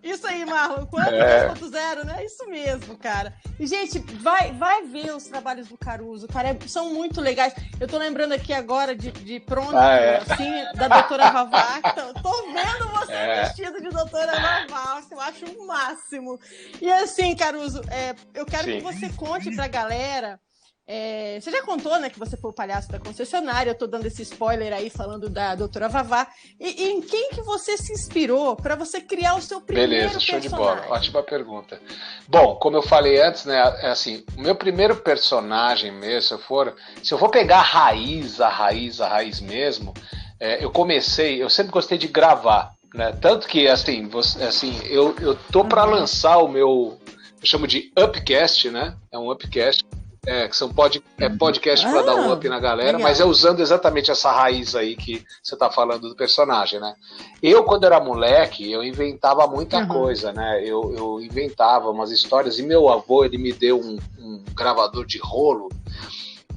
Isso aí, Marlon. Quanto 2.0, né? Isso mesmo, cara. E, gente, vai ver os trabalhos do Caruso, cara. São muito legais. Eu tô lembrando aqui agora de pronto, assim, da doutora Vavá. Tô vendo você vestido de doutora Vavá. Eu acho o máximo. E assim, Caruso, eu quero que você conte pra galera. Você já contou, né, que você foi o palhaço da concessionária. Eu tô dando esse spoiler aí, falando da doutora Vavá. E em quem que você se inspirou para você criar o seu primeiro personagem? Beleza, show de bola. Ótima pergunta. Bom, como eu falei antes, né, assim, o meu primeiro personagem mesmo, se eu for pegar a raiz mesmo, eu sempre gostei de gravar. Né? Tanto que, assim, eu tô para lançar o meu, eu chamo de Upcast, né? É um Upcast, que são podcast para dar um up na galera, legal. Mas é usando exatamente essa raiz aí que você tá falando do personagem, né? Eu, quando era moleque, eu inventava muita coisa, né? Eu inventava umas histórias, e meu avô, ele me deu um gravador de rolo,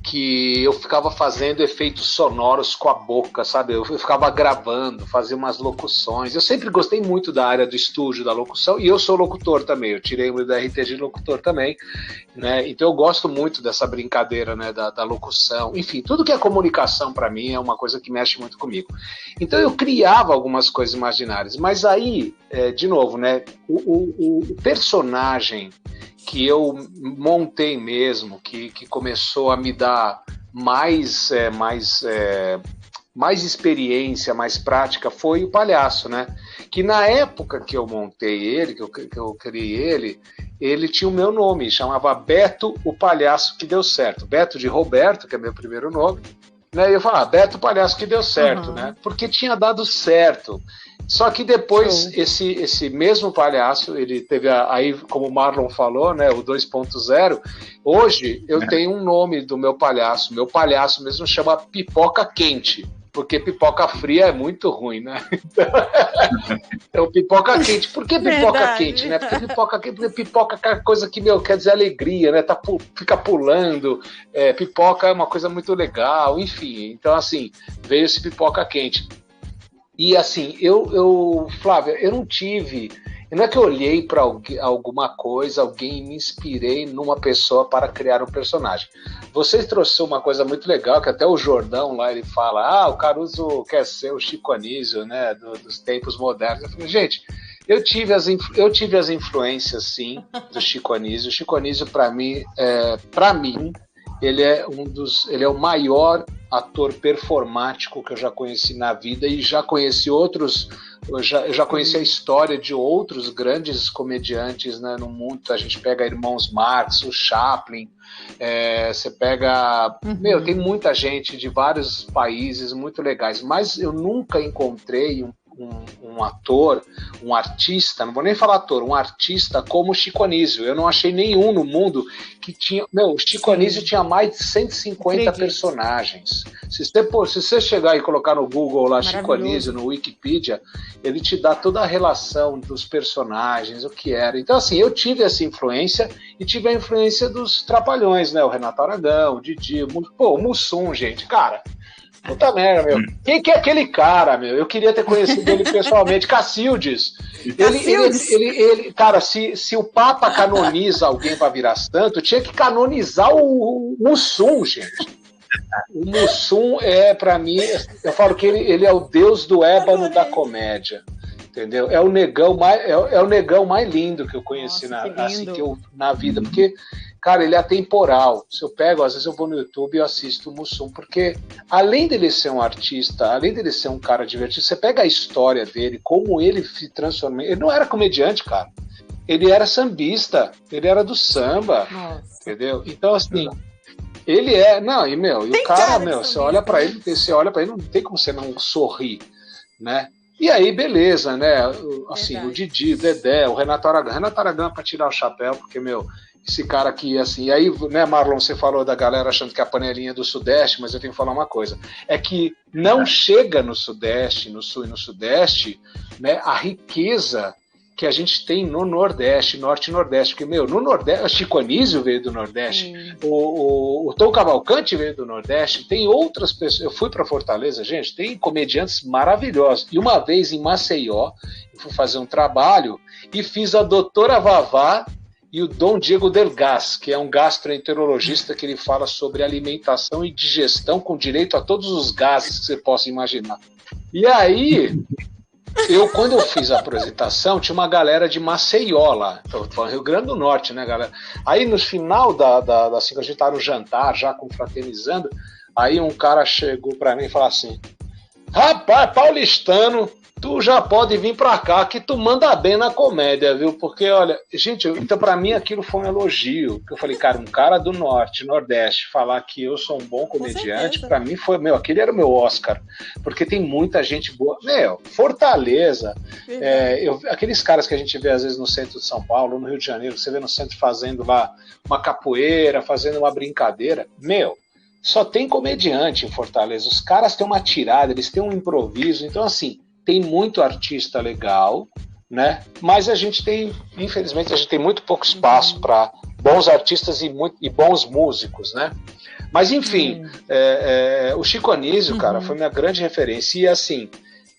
que eu ficava fazendo efeitos sonoros com a boca, sabe? Eu ficava gravando, fazia umas locuções. Eu sempre gostei muito da área do estúdio, da locução, e eu sou locutor também. Eu tirei o meu DRT de locutor também, né? Então eu gosto muito dessa brincadeira, né? Da locução. Enfim, tudo que é comunicação para mim é uma coisa que mexe muito comigo. Então eu criava algumas coisas imaginárias. Mas aí, de novo, né? O personagem que eu montei mesmo, que começou a me dar mais experiência, mais prática, foi o palhaço, né? Que na época que eu montei ele, que eu criei ele tinha o meu nome, chamava Beto o Palhaço que Deu Certo. Beto de Roberto, que é meu primeiro nome, né? E eu falava, Beto o Palhaço que Deu Certo, né? Porque tinha dado certo. Só que depois, esse mesmo palhaço, ele teve aí, como o Marlon falou, né, o 2.0, hoje eu tenho um nome do meu palhaço mesmo chama Pipoca Quente, porque pipoca fria é muito ruim, né? Então, pipoca quente. Por que pipoca quente, né? Porque pipoca é coisa que, quer dizer alegria, né? Fica pulando, pipoca é uma coisa muito legal, enfim. Então, assim, veio esse pipoca quente. E assim, Flávia, eu não tive... Não é que eu olhei para alguma coisa, alguém me inspirei numa pessoa para criar um personagem. Vocês trouxeram uma coisa muito legal, que até o Jordão lá, ele fala, o Caruso quer ser o Chico Anísio, né, dos tempos modernos. Eu falei, gente, eu tive as influências, sim, do Chico Anísio. O Chico Anísio, para mim, ele é o maior ator performático que eu já conheci na vida, e já conheci outros, eu já conheci a história de outros grandes comediantes, né, no mundo. A gente pega Irmãos Marx, o Chaplin, você pega... tem muita gente de vários países muito legais, mas eu nunca encontrei um ator, um artista, não vou nem falar ator, um artista como o Chico Anísio. Eu não achei nenhum no mundo que tinha... o Chico Anísio tinha mais de 150 personagens. Se você chegar e colocar no Google lá Chico Anísio, no Wikipedia, ele te dá toda a relação dos personagens, o que era. Então, assim, eu tive essa influência, e tive a influência dos Trapalhões, né? O Renato Aragão, o Didi, o Mussum, gente, cara... Puta merda, meu. Quem que é aquele cara, meu? Eu queria ter conhecido ele pessoalmente. Cacildes. Ele, cara, se o Papa canoniza alguém para virar santo, tinha que canonizar o Mussum, gente. O Mussum para mim, eu falo que ele é o deus do ébano da comédia. Entendeu? É o negão mais lindo que eu conheci. Nossa, na vida. Porque, cara, ele é atemporal. Se eu pego, às vezes eu vou no YouTube e eu assisto o Mussum, porque além dele ser um artista, além dele ser um cara divertido, você pega a história dele, como ele se transformou. Ele não era comediante, cara. Ele era sambista, ele era do samba. Nossa. Entendeu? Então, assim, ele é... Não, e o cara, você olha pra ele, não tem como você não sorrir, né? E aí, beleza, né? Assim, o Didi, o Dedé, o Renato Aragão. Renato Aragão é pra tirar o chapéu, porque, esse cara aqui, assim, e aí, né, Marlon, você falou da galera achando que é a panelinha do Sudeste, mas eu tenho que falar uma coisa, é que não chega no Sudeste, no Sul e no Sudeste, né, a riqueza que a gente tem no Nordeste, Norte e Nordeste, porque, no Nordeste, o Chico Anísio veio do Nordeste, o Tom Cavalcante veio do Nordeste, tem outras pessoas, eu fui para Fortaleza, gente, tem comediantes maravilhosos, e uma vez em Maceió, eu fui fazer um trabalho e fiz a doutora Vavá e o Dom Diego Delgás, que é um gastroenterologista que ele fala sobre alimentação e digestão com direito a todos os gases que você possa imaginar. E aí, quando eu fiz a apresentação, tinha uma galera de Maceió lá, tô falando Rio Grande do Norte, né, galera? Aí no final assim, a gente tava no jantar, já confraternizando, aí um cara chegou pra mim e falou assim: rapaz, paulistano, tu já pode vir pra cá, que tu manda bem na comédia, viu? Porque, olha, gente, então pra mim aquilo foi um elogio. Eu falei, cara, um cara do Norte, Nordeste, falar que eu sou um bom comediante, pra mim foi, aquele era o meu Oscar. Porque tem muita gente boa. Fortaleza, aqueles caras que a gente vê às vezes no centro de São Paulo, no Rio de Janeiro, você vê no centro fazendo lá uma capoeira, fazendo uma brincadeira, só tem comediante em Fortaleza. Os caras têm uma tirada, eles têm um improviso, então assim, tem muito artista legal, né? Mas infelizmente, a gente tem muito pouco espaço para bons artistas e bons músicos, né? Mas, enfim, o Chico Anísio, cara, foi minha grande referência. E, assim,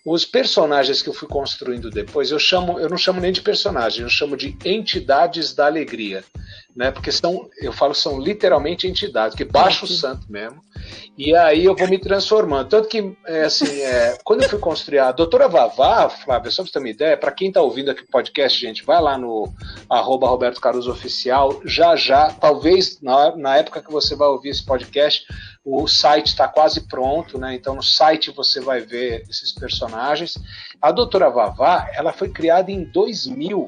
os personagens que eu fui construindo depois, eu não chamo nem de personagem, eu chamo de entidades da alegria, né? Porque são literalmente entidades, que baixa o santo mesmo. E aí eu vou me transformando. Tanto que, quando eu fui construir a doutora Vavá, Flávia, só pra você ter uma ideia, para quem tá ouvindo aqui o podcast, gente, vai lá no @Roberto Caruso Oficial, já, talvez na época que você vai ouvir esse podcast, o site está quase pronto, né? Então no site você vai ver esses personagens. A doutora Vavá, ela foi criada em 2000.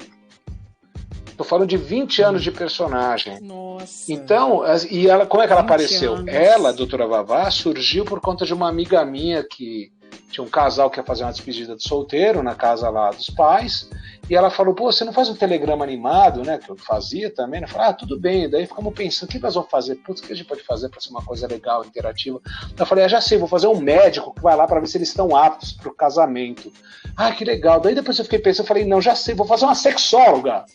Tô falando de 20 anos de personagem. Nossa. Então, e ela, como é que ela apareceu? Anos. Ela, a doutora Vavá, surgiu por conta de uma amiga minha que tinha um casal que ia fazer uma despedida de solteiro na casa lá dos pais, e ela falou, você não faz um telegrama animado, né? Que eu fazia também. Eu falei, tudo bem. Daí ficamos pensando, o que nós vamos fazer? Putz, o que a gente pode fazer para ser uma coisa legal, interativa? Eu falei, já sei, vou fazer um médico que vai lá para ver se eles estão aptos para o casamento. Que legal. Daí depois eu fiquei pensando, eu falei, não, já sei, vou fazer uma sexóloga.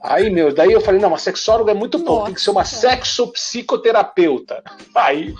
Aí, daí eu falei, não, uma sexóloga é muito pouco, tem que ser uma sexopsicoterapeuta. Aí,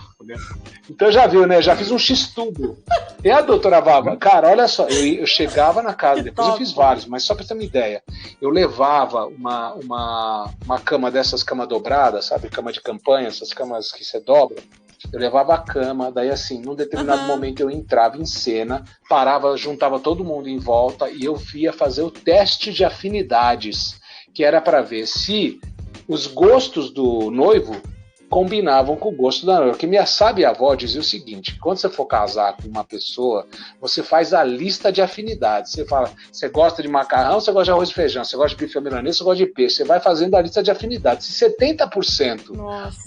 então já viu, né? Já fiz um X-tudo. E a doutora Vava, cara, olha só, eu chegava na casa, depois eu fiz vários, mas só pra ter uma ideia, eu levava uma cama dessas, cama dobrada, sabe? Cama de campanha, essas camas que você dobra. Eu levava a cama, daí assim, num determinado momento eu entrava em cena, parava, juntava todo mundo em volta e eu ia fazer o teste de afinidades, que era para ver se os gostos do noivo combinavam com o gosto da noiva. Porque minha sábia-avó dizia o seguinte, quando você for casar com uma pessoa, você faz a lista de afinidades. Você fala, você gosta de macarrão, você gosta de arroz e feijão, você gosta de bife milanês, você gosta de peixe. Você vai fazendo a lista de afinidades. Se 70%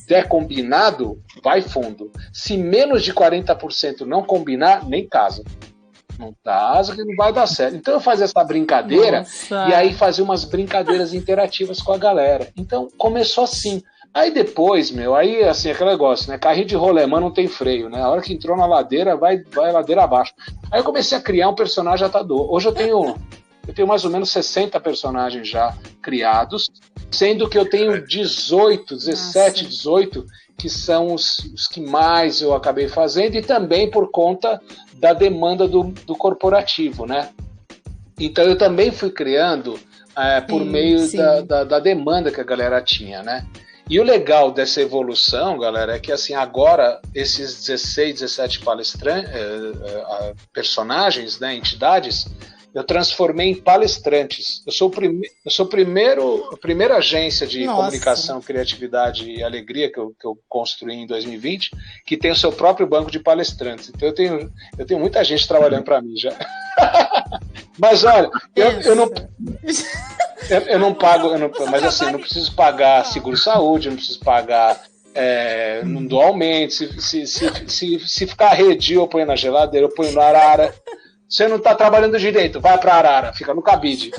der combinado, vai fundo. Se menos de 40% não combinar, nem casa. Não casa que não vai dar certo. Então eu fazia essa brincadeira e aí fazia umas brincadeiras interativas com a galera. Então começou assim. Aí depois, aí assim, aquele negócio, né? Carrinho de rolemã não tem freio, né? A hora que entrou na ladeira, vai ladeira abaixo. Aí eu comecei a criar um personagem atador. Hoje eu tenho mais ou menos 60 personagens já criados, sendo que eu tenho 18 que são os que mais eu acabei fazendo, e também por conta da demanda do corporativo, né? Então eu também fui criando por meio da demanda que a galera tinha, né? E o legal dessa evolução, galera, é que assim, agora esses 16, 17 personagens, né, entidades, eu transformei em palestrantes. Eu sou a primeira agência de comunicação, criatividade e alegria que eu construí em 2020, que tem o seu próprio banco de palestrantes. Então eu tenho muita gente trabalhando para mim já. Mas olha, eu não pago, mas assim, eu não preciso pagar seguro-saúde, eu não preciso pagar, não dou aumento, se ficar arredio eu ponho na geladeira, eu ponho na arara. você não está trabalhando direito, vai para Arara, fica no cabide.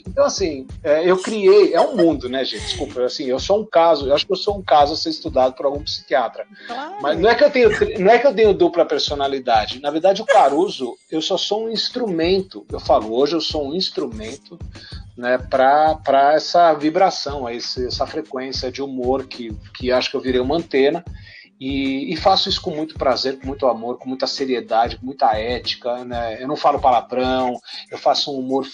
Então, assim, eu criei, é um mundo, né, gente? Desculpa, assim, eu sou um caso, eu acho que eu sou um caso a ser estudado por algum psiquiatra. Claro. Mas não é que eu tenho dupla personalidade. Na verdade, o Caruso, eu só sou um instrumento. Eu falo, hoje eu sou um instrumento, né, para essa vibração, essa frequência de humor que acho que eu virei uma antena. E faço isso com muito prazer, com muito amor, com muita seriedade, com muita ética, né? Eu não falo palavrão, eu faço um humor,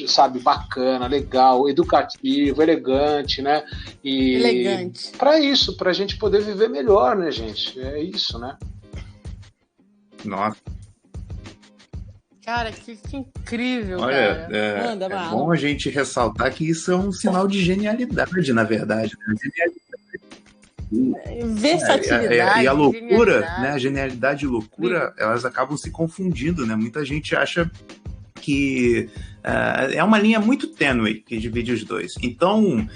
sabe, bacana, legal, educativo, elegante, né? Elegante. Para isso, para a gente poder viver melhor, né, gente? É isso, né? Nossa. Cara, que incrível, olha, cara. Manda, é bom a gente ressaltar que isso é um sinal de genialidade, na verdade. Né? Versatilidade. E a loucura, né? A genialidade e loucura, elas acabam se confundindo, né? Muita gente acha que é uma linha muito tênue que divide os dois. Então,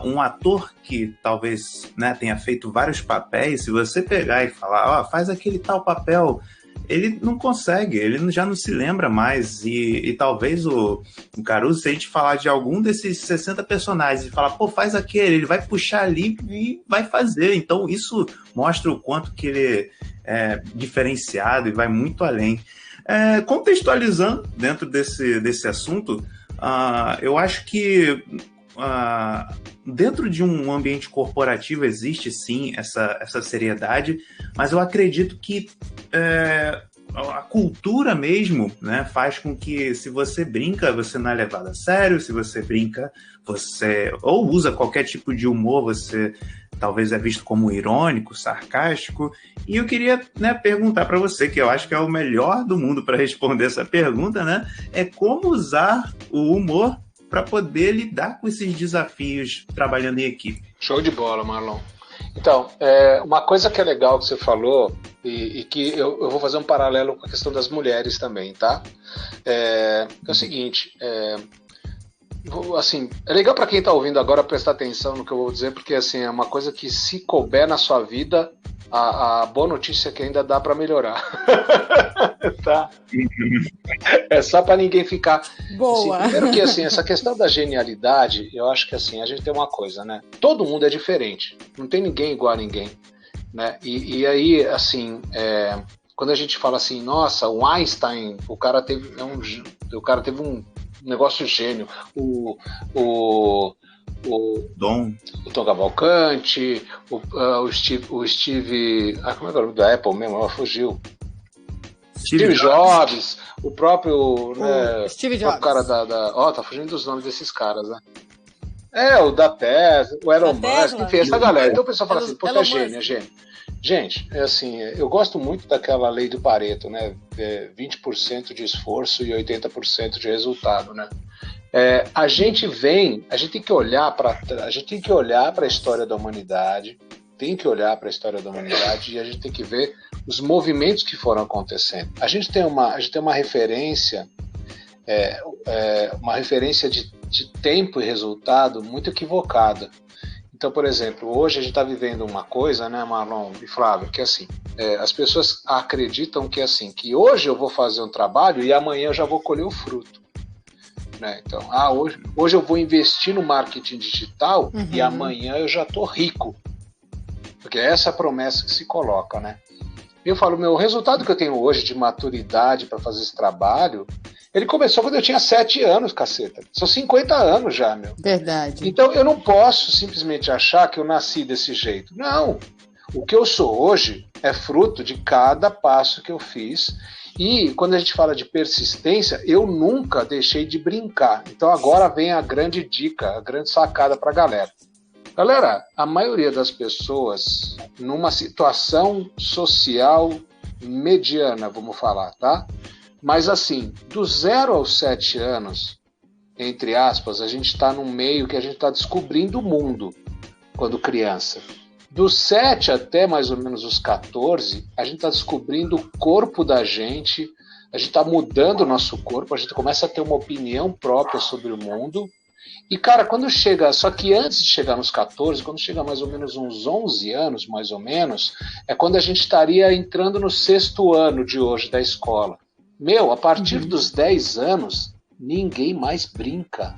um ator que talvez, né, tenha feito vários papéis, se você pegar e falar, faz aquele tal papel, ele não consegue, ele já não se lembra mais, e talvez o Caruso, se a gente falar de algum desses 60 personagens e falar, pô, faz aquele, ele vai puxar ali e vai fazer. Então isso mostra o quanto que ele é diferenciado e vai muito além. Contextualizando dentro desse assunto, eu acho que dentro de um ambiente corporativo existe sim essa seriedade, mas eu acredito que a cultura mesmo, né, faz com que, se você brinca, você não é levado a sério. Se você brinca, você ou usa qualquer tipo de humor, você talvez é visto como irônico, sarcástico. E eu queria, né, perguntar para você, que eu acho que é o melhor do mundo para responder essa pergunta, né, é como usar o humor para poder lidar com esses desafios trabalhando em equipe. Show de bola, Marlon. Então, uma coisa que é legal que você falou, e que eu vou fazer um paralelo com a questão das mulheres também, tá? É o seguinte, assim, é legal para quem está ouvindo agora prestar atenção no que eu vou dizer, porque assim, é uma coisa que, se couber na sua vida, a boa notícia é que ainda dá para melhorar. Tá? É só para ninguém ficar... Boa! Assim, primeiro que, assim, essa questão da genialidade, eu acho que, assim, a gente tem uma coisa, né? Todo mundo é diferente. Não tem ninguém igual a ninguém, né? E aí, assim, quando a gente fala assim, nossa, o Einstein, o cara teve um negócio gênio. O Tom Cavalcante, o Steve... como é que é o nome da Apple mesmo? Ela fugiu. Steve Jobs, o próprio... Steve Jobs. O cara tá fugindo dos nomes desses caras, né? O da Tesla, o Elon Musk, enfim, essa galera. Então o pessoal fala assim, pô, é gênio, é gênio. Gente, assim, eu gosto muito daquela lei do Pareto, né? 20% de esforço e 80% de resultado, né? A gente tem que olhar para a história da humanidade, e a gente tem que ver os movimentos que foram acontecendo. A gente tem uma referência, de tempo e resultado muito equivocada. Então, por exemplo, hoje a gente está vivendo uma coisa, né, Marlon e Flávio, que assim, as pessoas acreditam que assim, que hoje eu vou fazer um trabalho e amanhã eu já vou colher o fruto. Né? Então, hoje eu vou investir no marketing digital e amanhã eu já estou rico. Porque é essa a promessa que se coloca, né? Eu falo, o resultado que eu tenho hoje de maturidade para fazer esse trabalho, ele começou quando eu tinha 7 anos, caceta. São 50 anos já, meu. Verdade. Então eu não posso simplesmente achar que eu nasci desse jeito. Não. O que eu sou hoje é fruto de cada passo que eu fiz. E quando a gente fala de persistência, eu nunca deixei de brincar. Então agora vem a grande dica, a grande sacada para a galera. Galera, a maioria das pessoas, numa situação social mediana, vamos falar, tá? Mas assim, do 0 aos 7 anos, entre aspas, a gente está num meio que a gente está descobrindo o mundo quando criança. Dos 7 até mais ou menos os 14, a gente está descobrindo o corpo da gente, a gente está mudando o nosso corpo, a gente começa a ter uma opinião própria sobre o mundo. E, cara, quando chega... Só que antes de chegar nos 14, quando chega mais ou menos uns 11 anos, mais ou menos, é quando a gente estaria entrando no 6º ano de hoje da escola. A partir dos 10 anos, ninguém mais brinca.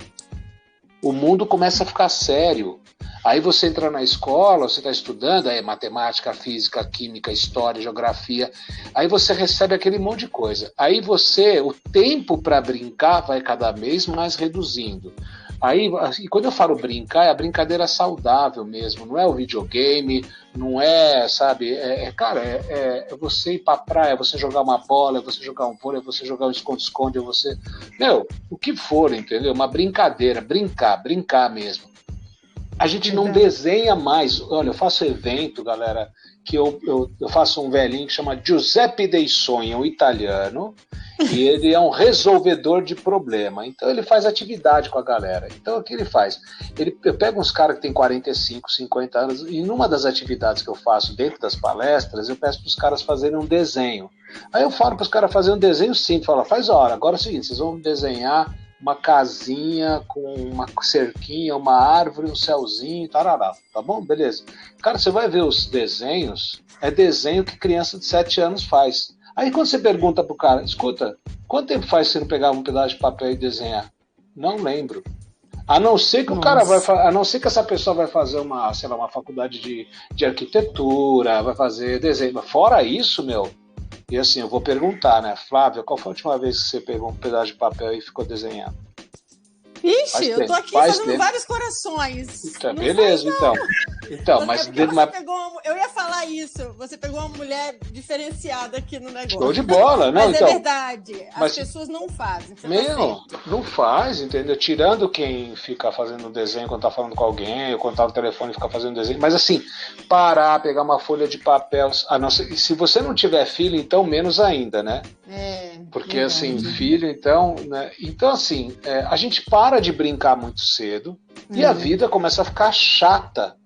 O mundo começa a ficar sério. Aí você entra na escola, você está estudando, aí matemática, física, química, história, geografia. Aí você recebe aquele monte de coisa. Aí o tempo para brincar vai cada vez mais reduzindo. Aí, e quando eu falo brincar, é a brincadeira saudável mesmo, não é o videogame, não é, sabe, cara, é você ir pra praia, é você jogar uma bola, é você jogar um vôlei, é você jogar um esconde-esconde, é você, o que for, entendeu? Uma brincadeira, brincar mesmo. A gente não desenha mais, olha, eu faço evento, galera, que eu faço um velhinho que chama Giuseppe Dei Sogni, um italiano, e ele é um resolvedor de problema. Então ele faz atividade com a galera. Então o que ele faz? Eu pego uns caras que tem 45, 50 anos, e numa das atividades que eu faço dentro das palestras, eu peço para os caras fazerem um desenho. Aí eu falo para os caras fazerem um desenho simples, falo, faz hora, agora é o seguinte, vocês vão desenhar uma casinha com uma cerquinha, uma árvore, um céuzinho, tarará, tá bom? Beleza. Cara, você vai ver os desenhos, é desenho que criança de 7 anos faz. Aí quando você pergunta pro cara, escuta, quanto tempo faz você não pegar um pedaço de papel e desenhar? Não lembro. A não ser que o cara a não ser que essa pessoa vai fazer uma, sei lá, uma faculdade de arquitetura, vai fazer desenho. Fora isso, e assim, eu vou perguntar, né, Flávia, qual foi a última vez que você pegou um pedaço de papel e ficou desenhando? Ixi, eu tô aqui fazendo vários corações. Então, beleza, então. Eu ia falar isso. Você pegou uma mulher diferenciada aqui no negócio. Show de bola, não? Mas então, é verdade. As pessoas não fazem. Não faz, entendeu? Tirando quem fica fazendo desenho quando tá falando com alguém, ou quando tá no telefone e fica fazendo desenho. Mas assim, parar, pegar uma folha de papel. Se você não tiver filho, então menos ainda, né? Porque assim, filho, então, né? Então, assim, a gente para de brincar muito cedo e a vida começa a ficar chata.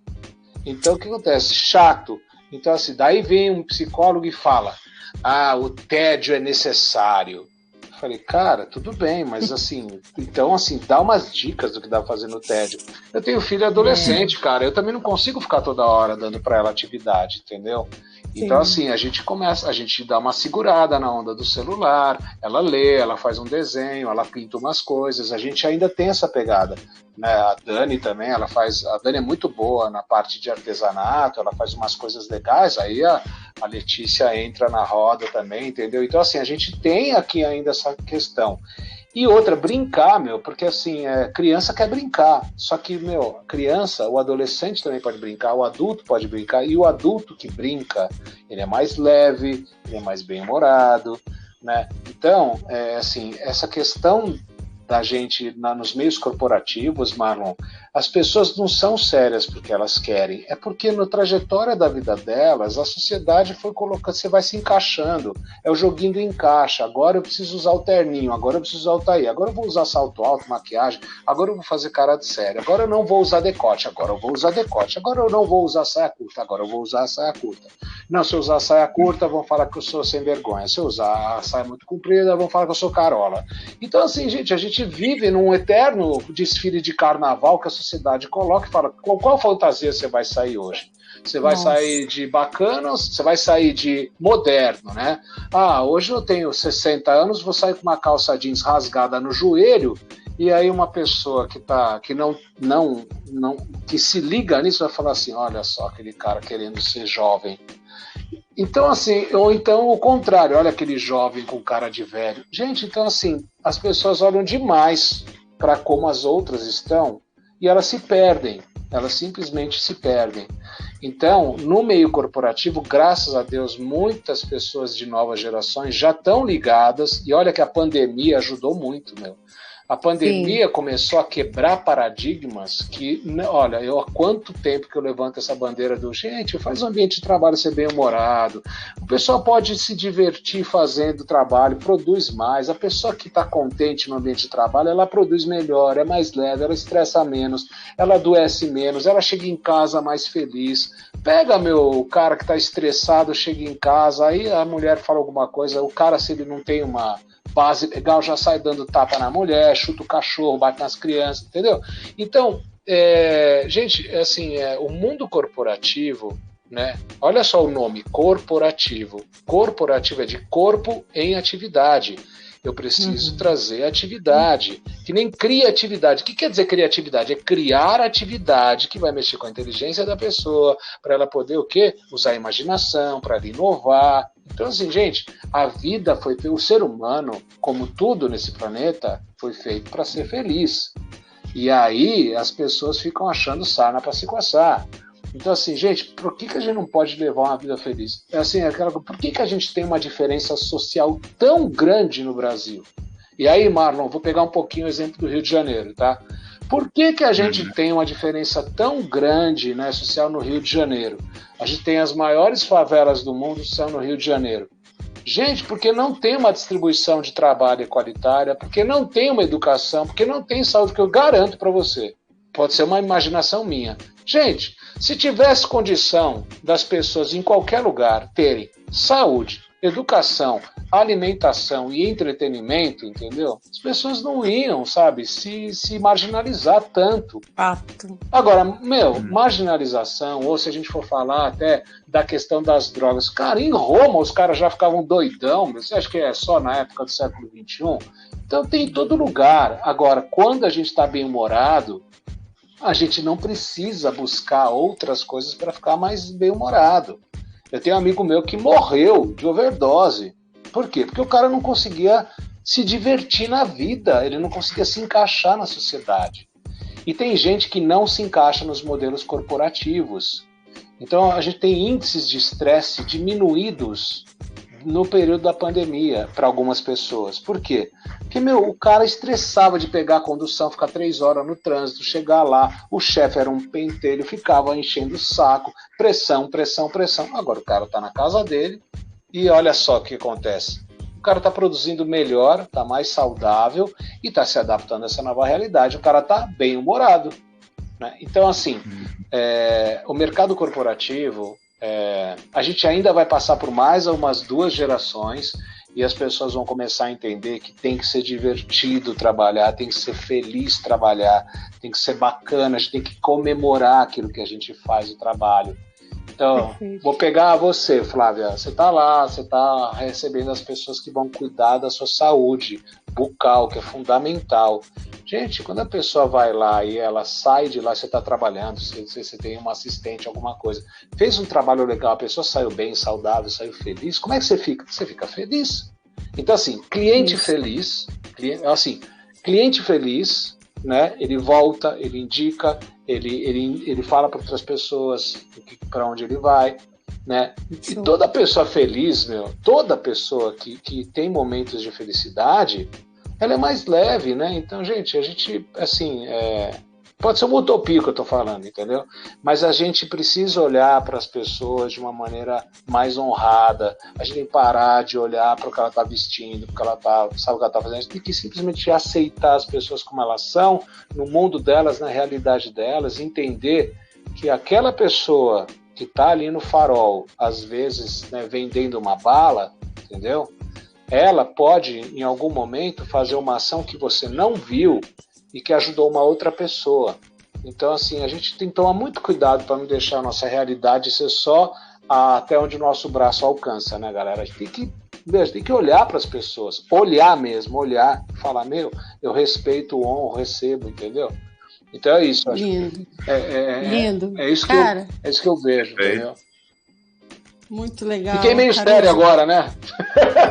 Então, o que acontece? Chato. Então, assim, daí vem um psicólogo e fala: o tédio é necessário. Eu falei, cara, tudo bem, mas assim, então, assim, dá umas dicas do que dá pra fazer no tédio. Eu tenho filho adolescente, cara, eu também não consigo ficar toda hora dando pra ela atividade, entendeu? Então, assim, a gente dá uma segurada na onda do celular, ela lê, ela faz um desenho, ela pinta umas coisas, a gente ainda tem essa pegada, né? A Dani também, a Dani é muito boa na parte de artesanato, ela faz umas coisas legais, aí a Letícia entra na roda também, entendeu? Então, assim, a gente tem aqui ainda essa questão. E outra, brincar, porque assim, criança quer brincar, só que, a criança, o adolescente também pode brincar, o adulto pode brincar, e o adulto que brinca, ele é mais leve, ele é mais bem-humorado, né? Então, assim, essa questão da gente nos meios corporativos, Marlon, as pessoas não são sérias porque elas querem, é porque na trajetória da vida delas, a sociedade foi colocando, você vai se encaixando, é o joguinho do encaixa, agora eu preciso usar o terninho, agora eu preciso usar o taí, agora eu vou usar salto alto, maquiagem, agora eu vou fazer cara de sério, agora eu não vou usar decote, agora eu vou usar decote, agora eu não vou usar saia curta, agora eu vou usar saia curta. Não, se eu usar saia curta, vão falar que eu sou sem vergonha, se eu usar a saia muito comprida, vão falar que eu sou carola. Então, assim, gente, a gente vive num eterno desfile de carnaval que a sociedade coloca e fala, com qual fantasia você vai sair hoje? Você vai sair de bacana, você vai sair de moderno, né? Hoje eu tenho 60 anos, vou sair com uma calça jeans rasgada no joelho, e aí uma pessoa que se liga nisso vai falar assim, olha só, aquele cara querendo ser jovem. Então, assim, ou então o contrário, olha aquele jovem com cara de velho. Gente, então, assim, as pessoas olham demais para como as outras estão e elas se perdem, elas simplesmente se perdem. Então, no meio corporativo, graças a Deus, muitas pessoas de novas gerações já estão ligadas, e olha que a pandemia ajudou muito, A pandemia começou a quebrar paradigmas que, olha, há quanto tempo que eu levanto essa bandeira gente, faz o ambiente de trabalho ser bem-humorado, o pessoal pode se divertir fazendo trabalho, produz mais, a pessoa que está contente no ambiente de trabalho, ela produz melhor, é mais leve, ela estressa menos, ela adoece menos, ela chega em casa mais feliz. Pega, o cara que está estressado, chega em casa, aí a mulher fala alguma coisa, o cara, se ele não tem uma base legal, já sai dando tapa na mulher, chuta o cachorro, bate nas crianças, entendeu? Então, gente, assim, o mundo corporativo, né? Olha só o nome, corporativo. Corporativo é de corpo em atividade. Eu preciso trazer atividade, que nem criatividade. O que quer dizer criatividade? É criar atividade que vai mexer com a inteligência da pessoa, para ela poder o quê? Usar a imaginação, para ela inovar. Então, assim, gente, a vida foi feita, o ser humano, como tudo nesse planeta, foi feito para ser feliz. E aí as pessoas ficam achando sarna para se coçar. Então, assim, gente, por que a gente não pode levar uma vida feliz? É assim, por que a gente tem uma diferença social tão grande no Brasil? E aí, Marlon, vou pegar um pouquinho o exemplo do Rio de Janeiro, tá? Por que a gente tem uma diferença tão grande, né, social no Rio de Janeiro? A gente tem as maiores favelas do mundo, são no Rio de Janeiro. Gente, porque não tem uma distribuição de trabalho igualitária, porque não tem uma educação, porque não tem saúde, que eu garanto para você. Pode ser uma imaginação minha. Gente, se tivesse condição das pessoas em qualquer lugar terem saúde, educação, alimentação e entretenimento, entendeu? As pessoas não iam, sabe, se marginalizar tanto. Fato. Agora, marginalização, ou se a gente for falar até da questão das drogas, cara, em Roma os caras já ficavam doidão, você acha que é só na época do século XXI? Então tem em todo lugar. Agora, quando a gente está bem-humorado, a gente não precisa buscar outras coisas para ficar mais bem-humorado. Eu tenho um amigo meu que morreu de overdose. Por quê? Porque o cara não conseguia se divertir na vida, ele não conseguia se encaixar na sociedade. E tem gente que não se encaixa nos modelos corporativos. Então a gente tem índices de estresse diminuídos no período da pandemia para algumas pessoas. Por quê? Porque, o cara estressava de pegar a condução, ficar 3 horas no trânsito, chegar lá, o chefe era um pentelho, ficava enchendo o saco, pressão, pressão, pressão. Agora o cara está na casa dele e olha só o que acontece. O cara está produzindo melhor, está mais saudável e está se adaptando a essa nova realidade. O cara está bem-humorado, né? Então, assim, o mercado corporativo, a gente ainda vai passar por mais umas 2 gerações e as pessoas vão começar a entender que tem que ser divertido trabalhar, tem que ser feliz trabalhar, tem que ser bacana, a gente tem que comemorar aquilo que a gente faz, o trabalho. Então, vou pegar você, Flávia, você está lá, você está recebendo as pessoas que vão cuidar da sua saúde bucal, que é fundamental. Gente, quando a pessoa vai lá e ela sai de lá, você está trabalhando, você tem uma assistente, alguma coisa, fez um trabalho legal, a pessoa saiu bem, saudável, saiu feliz, como é que você fica? Você fica feliz. Então, assim, cliente feliz, cliente feliz, né? Ele volta, ele indica, ele fala para outras pessoas para onde ele vai, né? E toda pessoa feliz, toda pessoa que tem momentos de felicidade, ela é mais leve, né? Então, gente, a gente, assim, pode ser uma utopia que eu estou falando, entendeu? Mas a gente precisa olhar para as pessoas de uma maneira mais honrada. A gente tem que parar de olhar para o que ela está vestindo, porque ela sabe o que ela está fazendo. A gente tem que simplesmente aceitar as pessoas como elas são, no mundo delas, na realidade delas, entender que aquela pessoa que está ali no farol, às vezes, né, vendendo uma bala, entendeu? Ela pode, em algum momento, fazer uma ação que você não viu e que ajudou uma outra pessoa. Então, assim, a gente tem que tomar muito cuidado para não deixar a nossa realidade ser só até onde o nosso braço alcança, né, galera? A gente tem que olhar para as pessoas, olhar mesmo, olhar, falar, eu respeito, honro, recebo, entendeu? Então é isso. Lindo. Lindo. É isso que eu vejo, entendeu? Muito legal. Fiquei meio sério agora, né?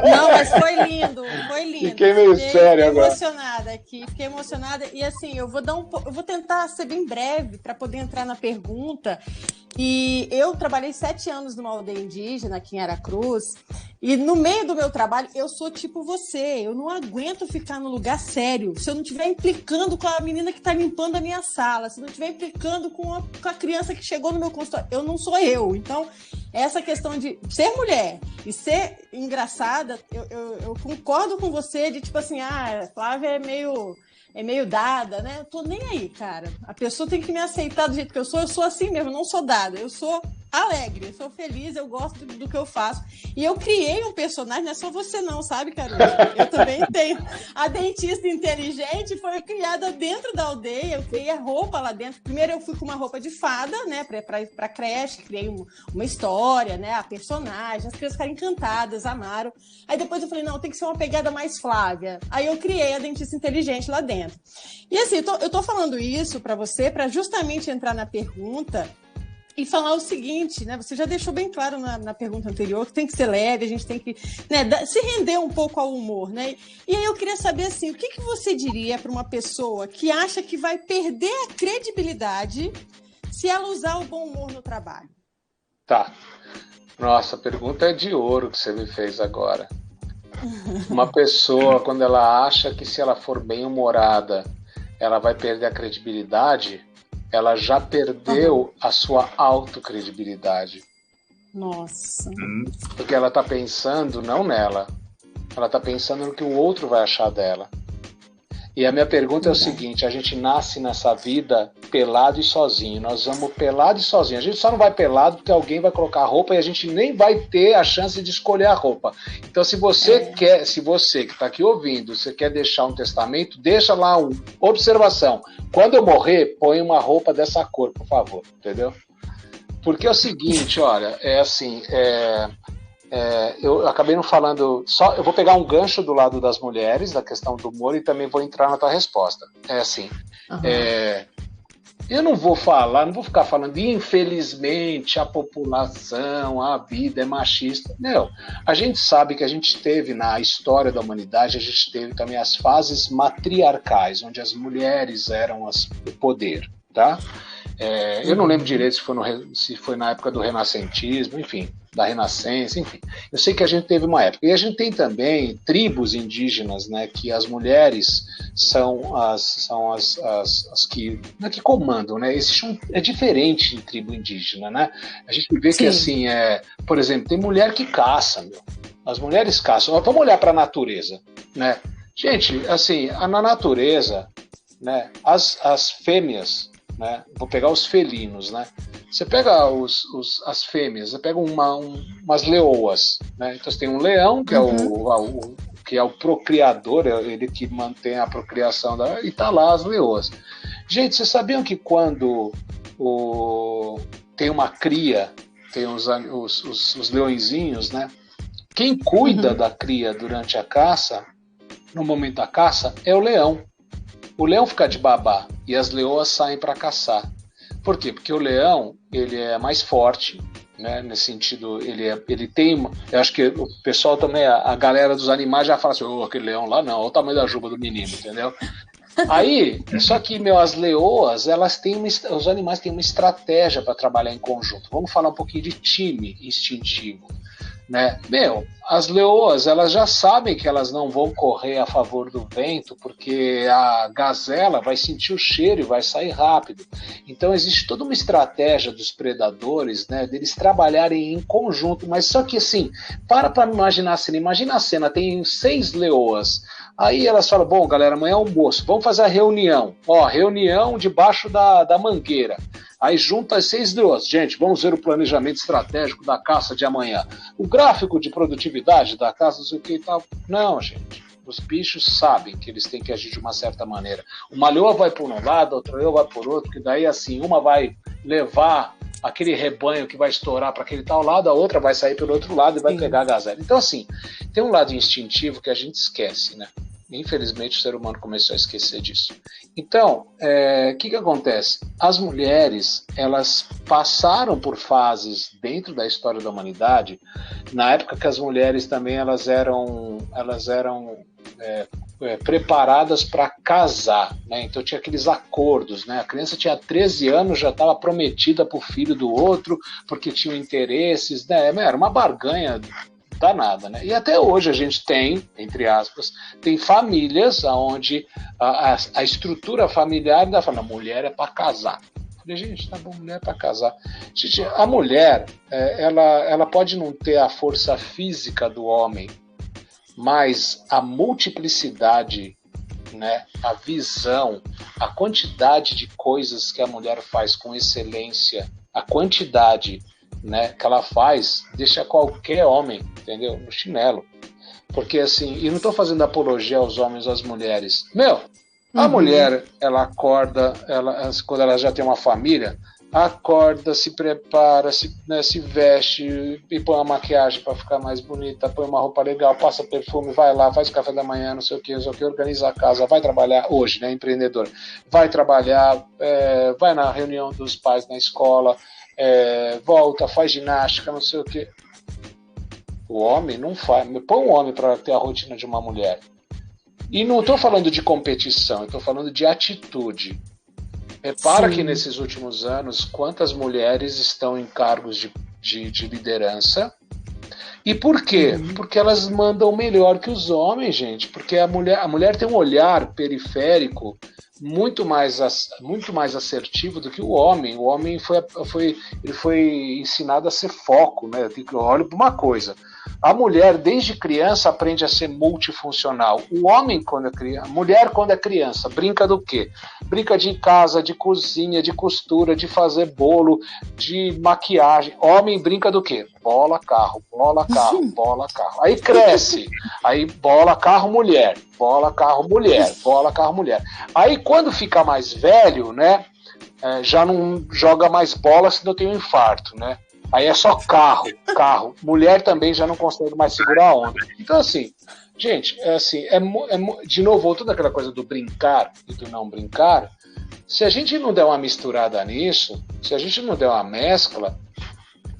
Não, mas foi lindo. Fiquei meio sério agora. Fiquei emocionada. E assim, eu vou tentar ser bem breve para poder entrar na pergunta. E eu trabalhei 7 anos numa aldeia indígena aqui em Aracruz. E no meio do meu trabalho, eu sou tipo você. Eu não aguento ficar no lugar sério. Se eu não estiver implicando com a menina que está limpando a minha sala, se não estiver implicando com a criança que chegou no meu consultório, eu não sou eu. Então, essa questão de ser mulher e ser engraçada, eu concordo com você de tipo assim, Flávia é meio dada, né? Eu tô nem aí, cara. A pessoa tem que me aceitar do jeito que eu sou assim mesmo, não sou dada. Eu sou alegre, eu sou feliz, eu gosto do que eu faço. E eu criei um personagem, não é só você não, sabe, Carol? Eu também tenho. A dentista inteligente foi criada dentro da aldeia, eu criei a roupa lá dentro. Primeiro eu fui com uma roupa de fada, né, pra creche, criei uma história, né, a personagem, as crianças ficaram encantadas, amaram. Aí depois eu falei, não, tem que ser uma pegada mais Flávia. Aí eu criei a dentista inteligente lá dentro. E assim, eu tô falando isso pra você, pra justamente entrar na pergunta e falar o seguinte, né? Você já deixou bem claro na pergunta anterior que tem que ser leve, a gente tem que, né, se render um pouco ao humor, né? E aí eu queria saber assim, o que você diria para uma pessoa que acha que vai perder a credibilidade se ela usar o bom humor no trabalho? Tá. Nossa, a pergunta é de ouro que você me fez agora. Uma pessoa, quando ela acha que se ela for bem-humorada, ela vai perder a credibilidade, ela já perdeu a sua autocredibilidade. Nossa. Porque ela está pensando não nela, ela está pensando no que o outro vai achar dela. E a minha pergunta é o seguinte, a gente nasce nessa vida pelado e sozinho, nós vamos pelado e sozinho, a gente só não vai pelado porque alguém vai colocar a roupa e a gente nem vai ter a chance de escolher a roupa. Então se você quer, se você que está aqui ouvindo, você quer deixar um testamento, deixa lá observação, quando eu morrer, põe uma roupa dessa cor, por favor, entendeu? Porque é o seguinte, olha, é assim, eu acabei não falando, só eu vou pegar um gancho do lado das mulheres, da questão do humor, e também vou entrar na tua resposta. É assim, eu não vou ficar falando, infelizmente, a população, a vida é machista. Não, a gente sabe que a gente teve na história da humanidade, a gente teve também as fases matriarcais, onde as mulheres eram o poder, tá? Eu não lembro direito se foi na época do renascentismo, enfim, da renascença, enfim. Eu sei que a gente teve uma época. E a gente tem também tribos indígenas, né, que as mulheres são as que comandam, né? É diferente em tribo indígena, né? A gente vê que, assim, por exemplo, tem mulher que caça, meu. As mulheres caçam. Vamos olhar para a natureza, né? Gente, assim, na natureza, né, as fêmeas, né? Vou pegar os felinos, né? Você pega as fêmeas, você pega umas leoas, né? Então você tem um leão, que é o procriador, ele que mantém a procriação e tá lá as leoas. Gente, vocês sabiam que quando tem uma cria, tem os leõezinhos, né? Quem cuida da cria durante a caça, no momento da caça, é o leão. O leão fica de babá e as leoas saem para caçar. Por quê? Porque o leão, ele é mais forte, né? Nesse sentido, ele tem... Eu acho que o pessoal também, a galera dos animais já fala assim, aquele leão lá não, olha o tamanho da juba do menino, entendeu? Aí, só que, as leoas, os animais têm uma estratégia para trabalhar em conjunto. Vamos falar um pouquinho de time instintivo, né? As leoas, elas já sabem que elas não vão correr a favor do vento, porque a gazela vai sentir o cheiro e vai sair rápido. Então existe toda uma estratégia dos predadores, né, deles trabalharem em conjunto, mas só que assim, para imaginar a cena, imagina a cena, tem 6 leoas, aí elas falam, bom galera, amanhã é almoço, vamos fazer a reunião, reunião debaixo da mangueira. Aí junta as 6 leoas. Gente, vamos ver o planejamento estratégico da caça de amanhã. O gráfico de produtividade da caça, não sei o que e tal. Não, gente. Os bichos sabem que eles têm que agir de uma certa maneira. Uma leoa vai por um lado, outra leoa vai por outro, que daí assim, uma vai levar aquele rebanho que vai estourar para aquele tal lado, a outra vai sair pelo outro lado e vai pegar a gazela. Então assim, tem um lado instintivo que a gente esquece, né? Infelizmente o ser humano começou a esquecer disso. Então, o que acontece? As mulheres, elas passaram por fases dentro da história da humanidade, na época que as mulheres também elas eram preparadas para casar, né? Então tinha aqueles acordos, né? A criança tinha 13 anos, já estava prometida para o filho do outro, porque tinham interesses, né? Era uma barganha danada, né? E até hoje a gente tem, entre aspas, tem famílias onde a estrutura familiar ainda fala, mulher é para casar. Eu falei, gente, tá bom, mulher é para casar. Gente, a mulher, ela pode não ter a força física do homem, mas a multiplicidade, né, a visão, a quantidade de coisas que a mulher faz com excelência, a quantidade né, que ela faz, deixa qualquer homem, entendeu, no chinelo. Porque assim, e não estou fazendo apologia aos homens ou às mulheres. A mulher, ela acorda, quando ela já tem uma família, acorda, se prepara, se veste e põe uma maquiagem para ficar mais bonita, põe uma roupa legal, passa perfume, vai lá, faz café da manhã, não sei o que, organiza a casa, vai trabalhar hoje, né, empreendedor, vai trabalhar, vai na reunião dos pais na escola, volta, faz ginástica, não sei o que. O homem não faz, põe um homem para ter a rotina de uma mulher. E não estou falando de competição, estou falando de atitude. Repara que nesses últimos anos, quantas mulheres estão em cargos de liderança. E por quê? Porque elas mandam melhor que os homens, gente. Porque a mulher tem um olhar periférico muito mais assertivo do que o homem. O homem foi ensinado a ser foco, né? Olha para uma coisa. A mulher, desde criança, aprende a ser multifuncional. O homem, quando é criança, a mulher, quando é criança, brinca do quê? Brinca de casa, de cozinha, de costura, de fazer bolo, de maquiagem. Homem brinca do quê? Bola, carro, bola, carro, bola, carro. Aí cresce. Aí bola, carro, mulher. Bola, carro, mulher. Bola, carro, mulher. Aí quando fica mais velho, né? Já não joga mais bola, senão tem um infarto, né? Aí é só carro. Mulher também já não consegue mais segurar a onda. Então, assim, gente, de novo, voltando àquela coisa do brincar e do não brincar, se a gente não der uma misturada nisso, se a gente não der uma mescla,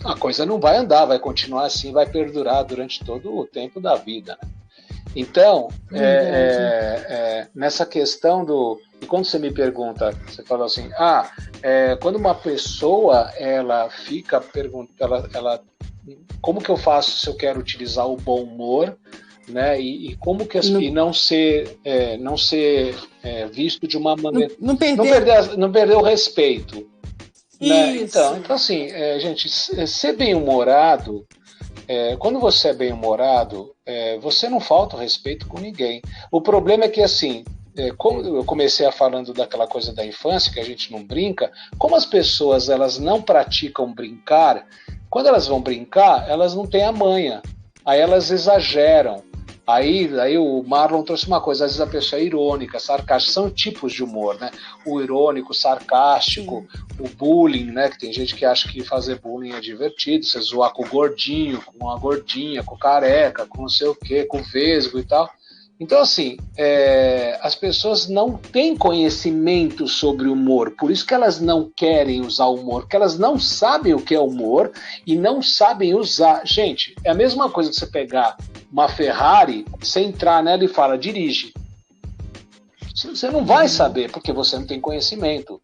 a coisa não vai andar, vai continuar assim, vai perdurar durante todo o tempo da vida, né? Então, nessa questão do... E quando você me pergunta, você fala assim, quando uma pessoa, ela fica perguntando, como que eu faço se eu quero utilizar o bom humor, né? E como que e não ser visto de uma maneira... Não perder o respeito. Né? Então, assim, gente, ser bem-humorado... quando você é bem-humorado, você não falta o respeito com ninguém. O problema é que, assim, como eu comecei falando daquela coisa da infância, que a gente não brinca, como as pessoas elas não praticam brincar, quando elas vão brincar, elas não têm a manha. Aí elas exageram. Aí o Marlon trouxe uma coisa, às vezes a pessoa é irônica, sarcástica, são tipos de humor, né? O irônico, o sarcástico, o bullying, né? Que tem gente que acha que fazer bullying é divertido, você zoar com o gordinho, com a gordinha, com o careca, com não sei o quê, com o vesgo e tal. Então, assim, as pessoas não têm conhecimento sobre humor, por isso que elas não querem usar humor, porque elas não sabem o que é humor e não sabem usar. Gente, é a mesma coisa que você pegar uma Ferrari, você entrar nela e fala, dirige. Você não vai saber, porque você não tem conhecimento.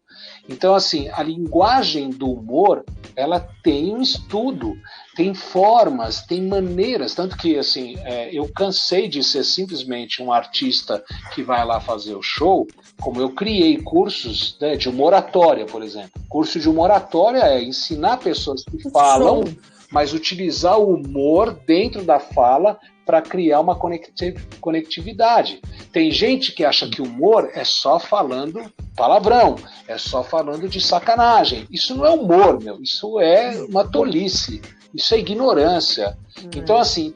Então, assim, a linguagem do humor, ela tem um estudo, tem formas, tem maneiras, tanto que, assim, eu cansei de ser simplesmente um artista que vai lá fazer o show, como eu criei cursos, né, de humoratória, por exemplo. Curso de humoratória é ensinar pessoas que falam, mas utilizar o humor dentro da fala para criar uma conectividade. Tem gente que acha que humor é só falando palavrão, é só falando de sacanagem. Isso não é humor, isso é uma tolice, isso é ignorância. Então, assim,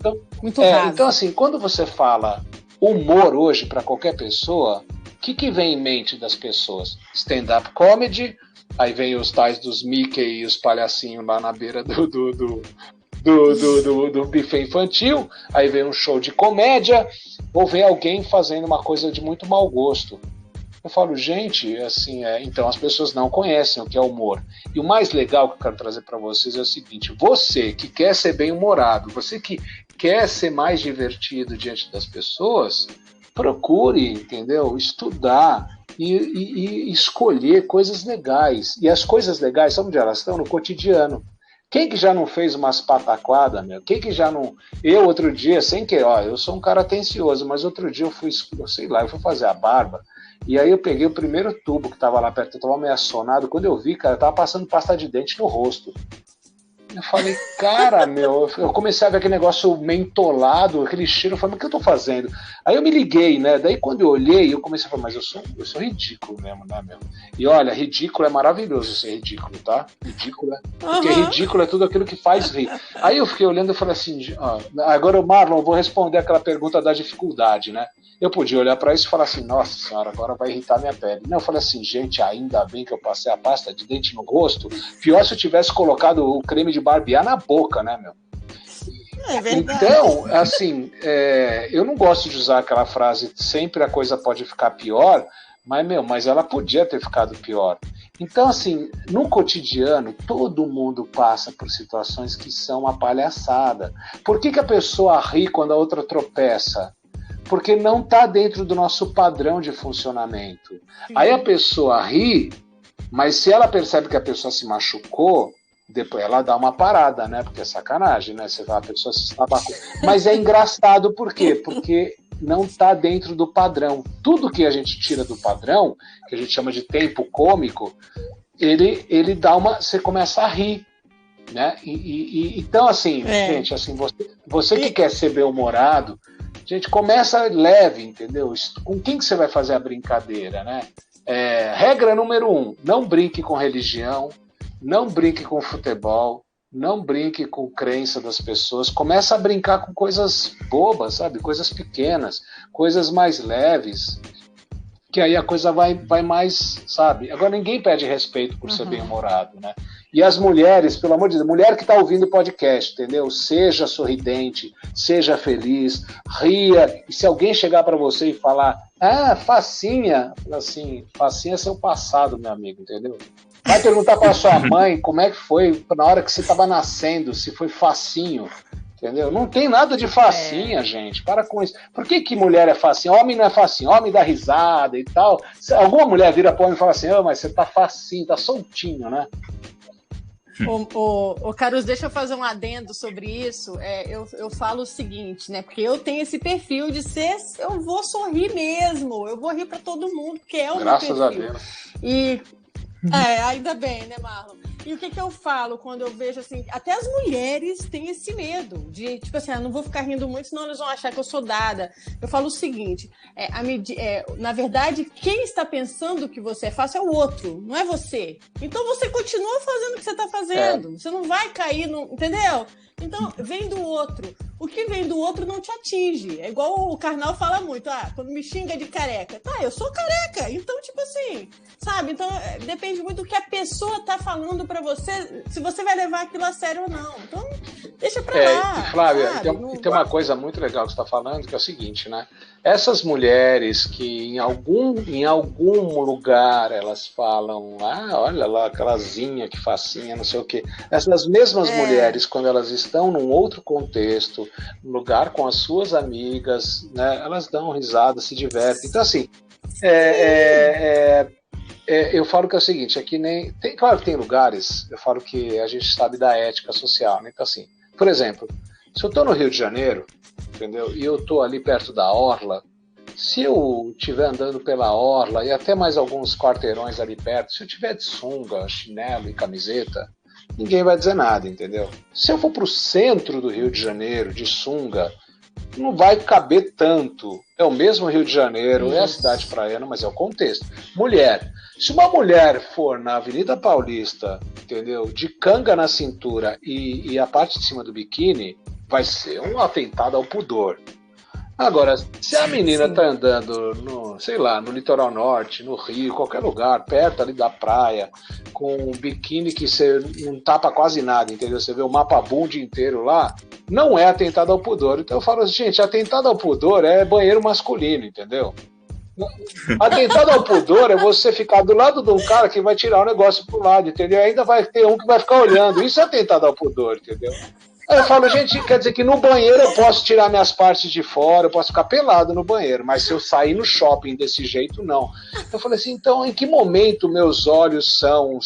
quando você fala humor hoje para qualquer pessoa, o que vem em mente das pessoas? Stand-up comedy, aí vem os tais dos Mickey e os palhacinhos lá na beira do buffet infantil, aí vem um show de comédia, ou vem alguém fazendo uma coisa de muito mau gosto. Eu falo, gente, assim, então as pessoas não conhecem o que é humor. E o mais legal que eu quero trazer para vocês é o seguinte, você que quer ser bem-humorado, você que quer ser mais divertido diante das pessoas, procure, entendeu? Estudar e escolher coisas legais. E as coisas legais, sabe onde elas estão? No cotidiano. Quem que já não fez umas pataquadas, meu? Quem que já não... Eu, outro dia, sem que... eu sou um cara atencioso, mas outro dia eu fui fazer a barba, e aí eu peguei o primeiro tubo que estava lá perto, eu estava meio assonado, quando eu vi, cara, eu estava passando pasta de dente no rosto. Eu falei, cara, eu comecei a ver aquele negócio mentolado, aquele cheiro, eu falei, mas o que eu tô fazendo? Aí eu me liguei, né? Daí quando eu olhei, eu comecei a falar, mas eu sou ridículo mesmo, né, meu? E olha, ridículo é maravilhoso ser ridículo, tá? Ridículo porque ridículo é tudo aquilo que faz rir. Aí eu fiquei olhando e falei assim, agora, Marlon, eu vou responder aquela pergunta da dificuldade, né? Eu podia olhar para isso e falar assim, nossa senhora, agora vai irritar minha pele. Não, eu falei assim, gente, ainda bem que eu passei a pasta de dente no rosto. Pior se eu tivesse colocado o creme de barbear na boca, né, meu? É verdade. Então, assim, eu não gosto de usar aquela frase, sempre a coisa pode ficar pior, mas ela podia ter ficado pior. Então, assim, no cotidiano, todo mundo passa por situações que são uma palhaçada. Por que a pessoa ri quando a outra tropeça? Porque não está dentro do nosso padrão de funcionamento. Sim. Aí a pessoa ri, mas se ela percebe que a pessoa se machucou, depois ela dá uma parada, né? Porque é sacanagem, né? Você fala, a pessoa se estabacou. Mas é engraçado, por quê? Porque não está dentro do padrão. Tudo que a gente tira do padrão, que a gente chama de tempo cômico, ele dá uma... Você começa a rir, né? Então, assim, gente, assim, você que quer ser bem-humorado, gente, começa leve, entendeu? Com quem que você vai fazer a brincadeira, né? Regra número 1, não brinque com religião, não brinque com futebol, não brinque com crença das pessoas. Começa a brincar com coisas bobas, sabe? Coisas pequenas, coisas mais leves, que aí a coisa vai mais, sabe? Agora, ninguém pede respeito por ser bem-humorado, né? E as mulheres, pelo amor de Deus, mulher que está ouvindo o podcast, entendeu? Seja sorridente, seja feliz, ria. E se alguém chegar para você e falar, facinha, assim, facinha é seu passado, meu amigo, entendeu? Vai perguntar para sua mãe como é que foi na hora que você estava nascendo, se foi facinho, entendeu? Não tem nada de facinha, gente. Para com isso. Por que mulher é facinha? Homem não é facinho, homem dá risada e tal. Alguma mulher vira para o homem e fala assim, mas você tá facinho, tá soltinho, né? Caruso, deixa eu fazer um adendo sobre isso. Eu falo o seguinte, né? Porque eu tenho esse perfil de ser, eu vou sorrir mesmo, eu vou rir para todo mundo, porque é o meu perfil. Graças a Deus. E ainda bem, né, Marlon? E o que eu falo quando eu vejo assim, até as mulheres têm esse medo de, tipo assim, não vou ficar rindo muito, senão eles vão achar que eu sou dada. Eu falo o seguinte, na verdade, quem está pensando que você é fácil é o outro, não é você. Então você continua fazendo o que você está fazendo. Você não vai cair, entendeu? Então, vem do outro. O que vem do outro não te atinge. É igual o Karnal fala muito. Quando me xinga de careca. Eu sou careca. Então, tipo assim, sabe? Então, depende muito do que a pessoa tá falando pra você, se você vai levar aquilo a sério ou não. Então, deixa pra lá. E Flávia, tem uma coisa muito legal que você tá falando, que é o seguinte, né? Essas mulheres que em algum lugar elas falam, olha lá, aquelazinha que facinha, não sei o quê. Essas mesmas mulheres, quando elas estão num outro contexto, num lugar com as suas amigas, né, elas dão risada, se divertem. Então, assim, eu falo que é o seguinte, é que nem... Claro que tem lugares, eu falo que a gente sabe da ética social, né? Então, assim, por exemplo, se eu estou no Rio de Janeiro, entendeu? E eu estou ali perto da Orla, se eu estiver andando pela Orla e até mais alguns quarteirões ali perto, se eu tiver de sunga, chinelo e camiseta, ninguém vai dizer nada, entendeu? Se eu for para o centro do Rio de Janeiro, de sunga, não vai caber tanto. É o mesmo Rio de Janeiro, é a cidade praiana, mas é o contexto. Mulher. Se uma mulher for na Avenida Paulista, entendeu? De canga na cintura e a parte de cima do biquíni, vai ser um atentado ao pudor. Agora, se a menina tá andando no litoral norte, no Rio, qualquer lugar, perto ali da praia, com um biquíni que você não tapa quase nada, entendeu? Você vê o mapa mundi inteiro lá, não é atentado ao pudor. Então eu falo assim, gente, atentado ao pudor é banheiro masculino, entendeu? Atentado ao pudor é você ficar do lado de um cara que vai tirar o negócio pro lado, entendeu? Ainda vai ter um que vai ficar olhando. Isso é atentado ao pudor, entendeu? Aí eu falo, gente, quer dizer que no banheiro eu posso tirar minhas partes de fora, eu posso ficar pelado no banheiro, mas se eu sair no shopping desse jeito, não. Eu falei assim, então em que momento meus olhos são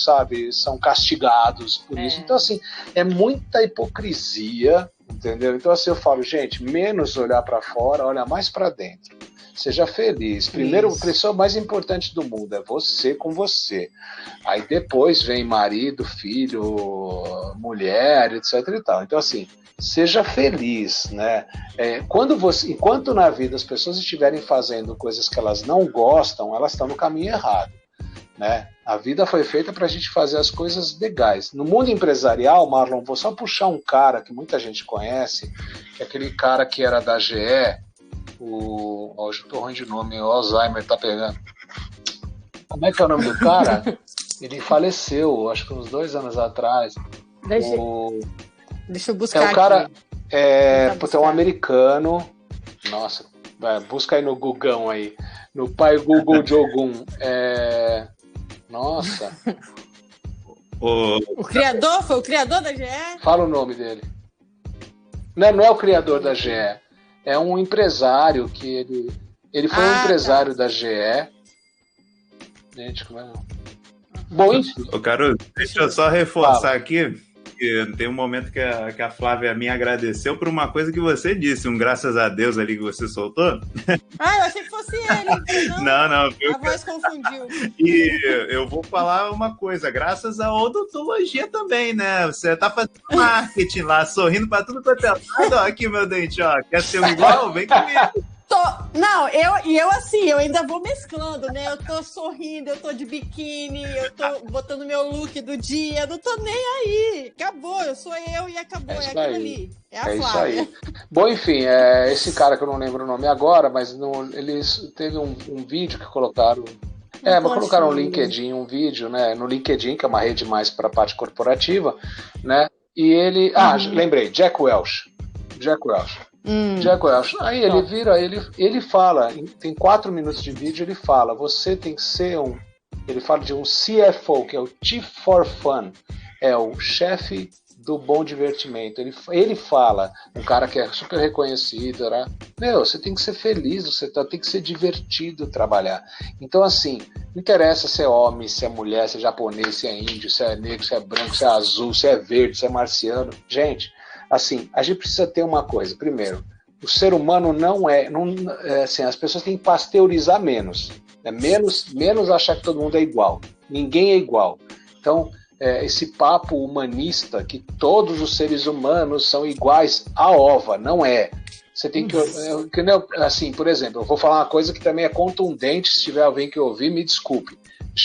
castigados por isso? Então, assim, é muita hipocrisia, Entendeu? Então assim eu falo, gente, menos olhar para fora, olha mais para dentro. Seja feliz. Primeiro, a pessoa mais importante do mundo é você com você. Aí depois vem marido, filho, mulher, etc e tal. Então assim, seja feliz, né? Enquanto na vida as pessoas estiverem fazendo coisas que elas não gostam, elas estão no caminho errado, né? A vida foi feita para a gente fazer as coisas legais. No mundo empresarial, Marlon, vou só puxar um cara que muita gente conhece, que é aquele cara que era da GE, hoje eu tô ruim de nome, o Alzheimer tá pegando. Como é que é o nome do cara? Ele faleceu, acho que uns 2 anos atrás. Deixa eu buscar o cara aqui. É um americano. Nossa, busca aí no Gugão aí. No pai Google Jogun. Nossa. O criador? Foi o criador da GE? Fala o nome dele. Não é o criador da GE. É um empresário que ele foi um empresário da GE. Gente, como é? Bom, enfim. Carol, deixa eu só reforçar aqui. Tem um momento que a Flávia me agradeceu por uma coisa que você disse, um graças a Deus ali que você soltou. Eu achei que fosse ele. Não. A voz confundiu. E eu vou falar uma coisa, graças à odontologia também, né? Você tá fazendo marketing lá, sorrindo pra tudo quanto é lado. Ó, aqui meu dente, ó. Quer ser um igual? Vem comigo. Eu ainda vou mesclando, né? Eu tô sorrindo, eu tô de biquíni, eu tô botando meu look do dia, eu não tô nem aí. Acabou, eu sou eu e acabou, é aquilo ali. É a Flávia. Isso aí. Bom, enfim, esse cara que eu não lembro o nome agora, mas eles teve um vídeo que colocaram. Mas colocaram no LinkedIn um vídeo, né? No LinkedIn, que é uma rede mais para a parte corporativa, né? E ele. Lembrei, Jack Welch. Jack Welch. Aí ele vira, ele fala, tem 4 minutos de vídeo, ele fala, você tem que ser ele fala de um CFO, que é o Chief for Fun, é o chefe do bom divertimento. Ele fala, um cara que é super reconhecido, né? Você tem que ser feliz, você tem que ser divertido trabalhar. Então assim, não interessa se é homem, se é mulher, se é japonês, se é índio, se é negro, se é branco, se é azul, se é verde, se é marciano. Gente, assim, a gente precisa ter uma coisa. Primeiro, o ser humano não assim, as pessoas têm que pasteurizar menos. Né? Menos achar que todo mundo é igual. Ninguém é igual. Então, esse papo humanista que todos os seres humanos são iguais à ova, não é. Você tem que... assim, por exemplo, eu vou falar uma coisa que também é contundente, se tiver alguém que ouvir, me desculpe.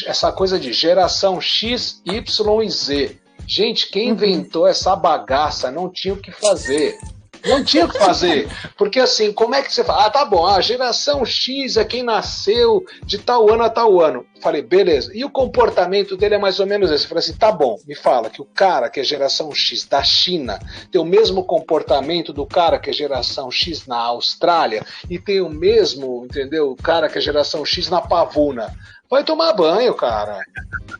Essa coisa de geração X, Y e Z. Gente, quem inventou essa bagaça não tinha o que fazer. Não tinha o que fazer. Porque assim, como é que você fala? Tá bom, a geração X é quem nasceu de tal ano a tal ano. Falei, beleza. E o comportamento dele é mais ou menos esse. Falei assim, tá bom, me fala que o cara que é geração X da China tem o mesmo comportamento do cara que é geração X na Austrália e tem o mesmo, entendeu? O cara que é geração X na Pavuna. Vai tomar banho, cara.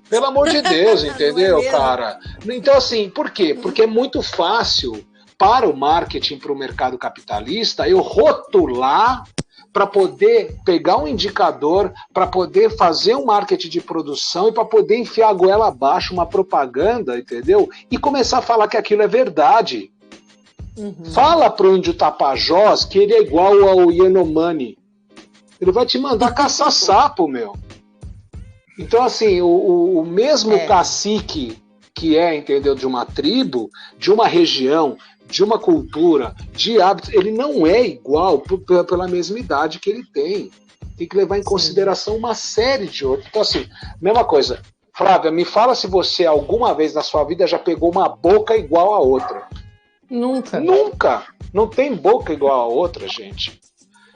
Pelo amor de Deus, entendeu, cara? Então, assim, por quê? Porque é muito fácil para o marketing, para o mercado capitalista, eu rotular para poder pegar um indicador, para poder fazer um marketing de produção e para poder enfiar a goela abaixo uma propaganda, entendeu? E começar a falar que aquilo é verdade. Fala pro índio Tapajós que ele é igual ao Yanomami. Ele vai te mandar caçar sapo, meu. Então, assim, o mesmo cacique que entendeu, de uma tribo, de uma região, de uma cultura, de hábitos, ele não é igual pela mesma idade que ele tem. Tem que levar em consideração uma série de outros. Então, assim, mesma coisa. Flávia, me fala se você alguma vez na sua vida já pegou uma boca igual a outra. Nunca. Nunca. Não tem boca igual a outra, gente.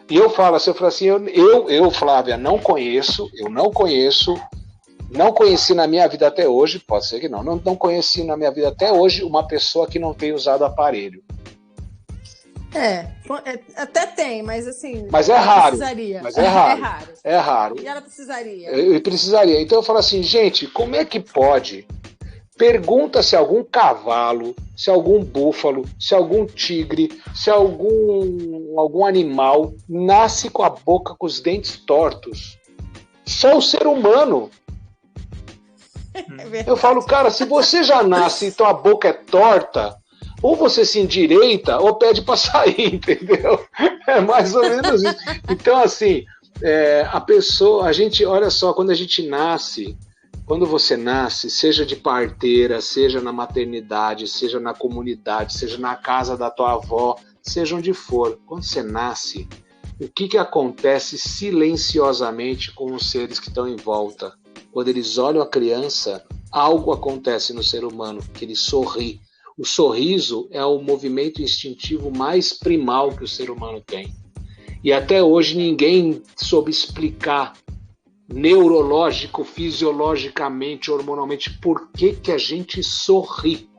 E eu falo assim, Flávia, não conheço, não conheci na minha vida até hoje, pode ser que não conheci na minha vida até hoje uma pessoa que não tenha usado aparelho. Até tem, mas assim... Mas é raro. Precisaria. Mas é raro. É raro. E ela precisaria. Eu precisaria. Então eu falo assim, gente, como é que pode? Pergunta se algum cavalo, se algum búfalo, se algum tigre, se algum animal nasce com a boca com os dentes tortos. Só o ser humano. Eu falo, cara, se você já nasce e tua boca é torta, ou você se endireita ou pede para sair, entendeu? É mais ou menos isso. Então, assim, a pessoa, a gente, olha só, quando a gente nasce, quando você nasce, seja de parteira, seja na maternidade, seja na comunidade, seja na casa da tua avó, seja onde for, quando você nasce, o que acontece silenciosamente com os seres que estão em volta? Quando eles olham a criança, algo acontece no ser humano, que ele sorri. O sorriso é o movimento instintivo mais primal que o ser humano tem. E até hoje ninguém soube explicar neurológico, fisiologicamente, hormonalmente, por que a gente sorri.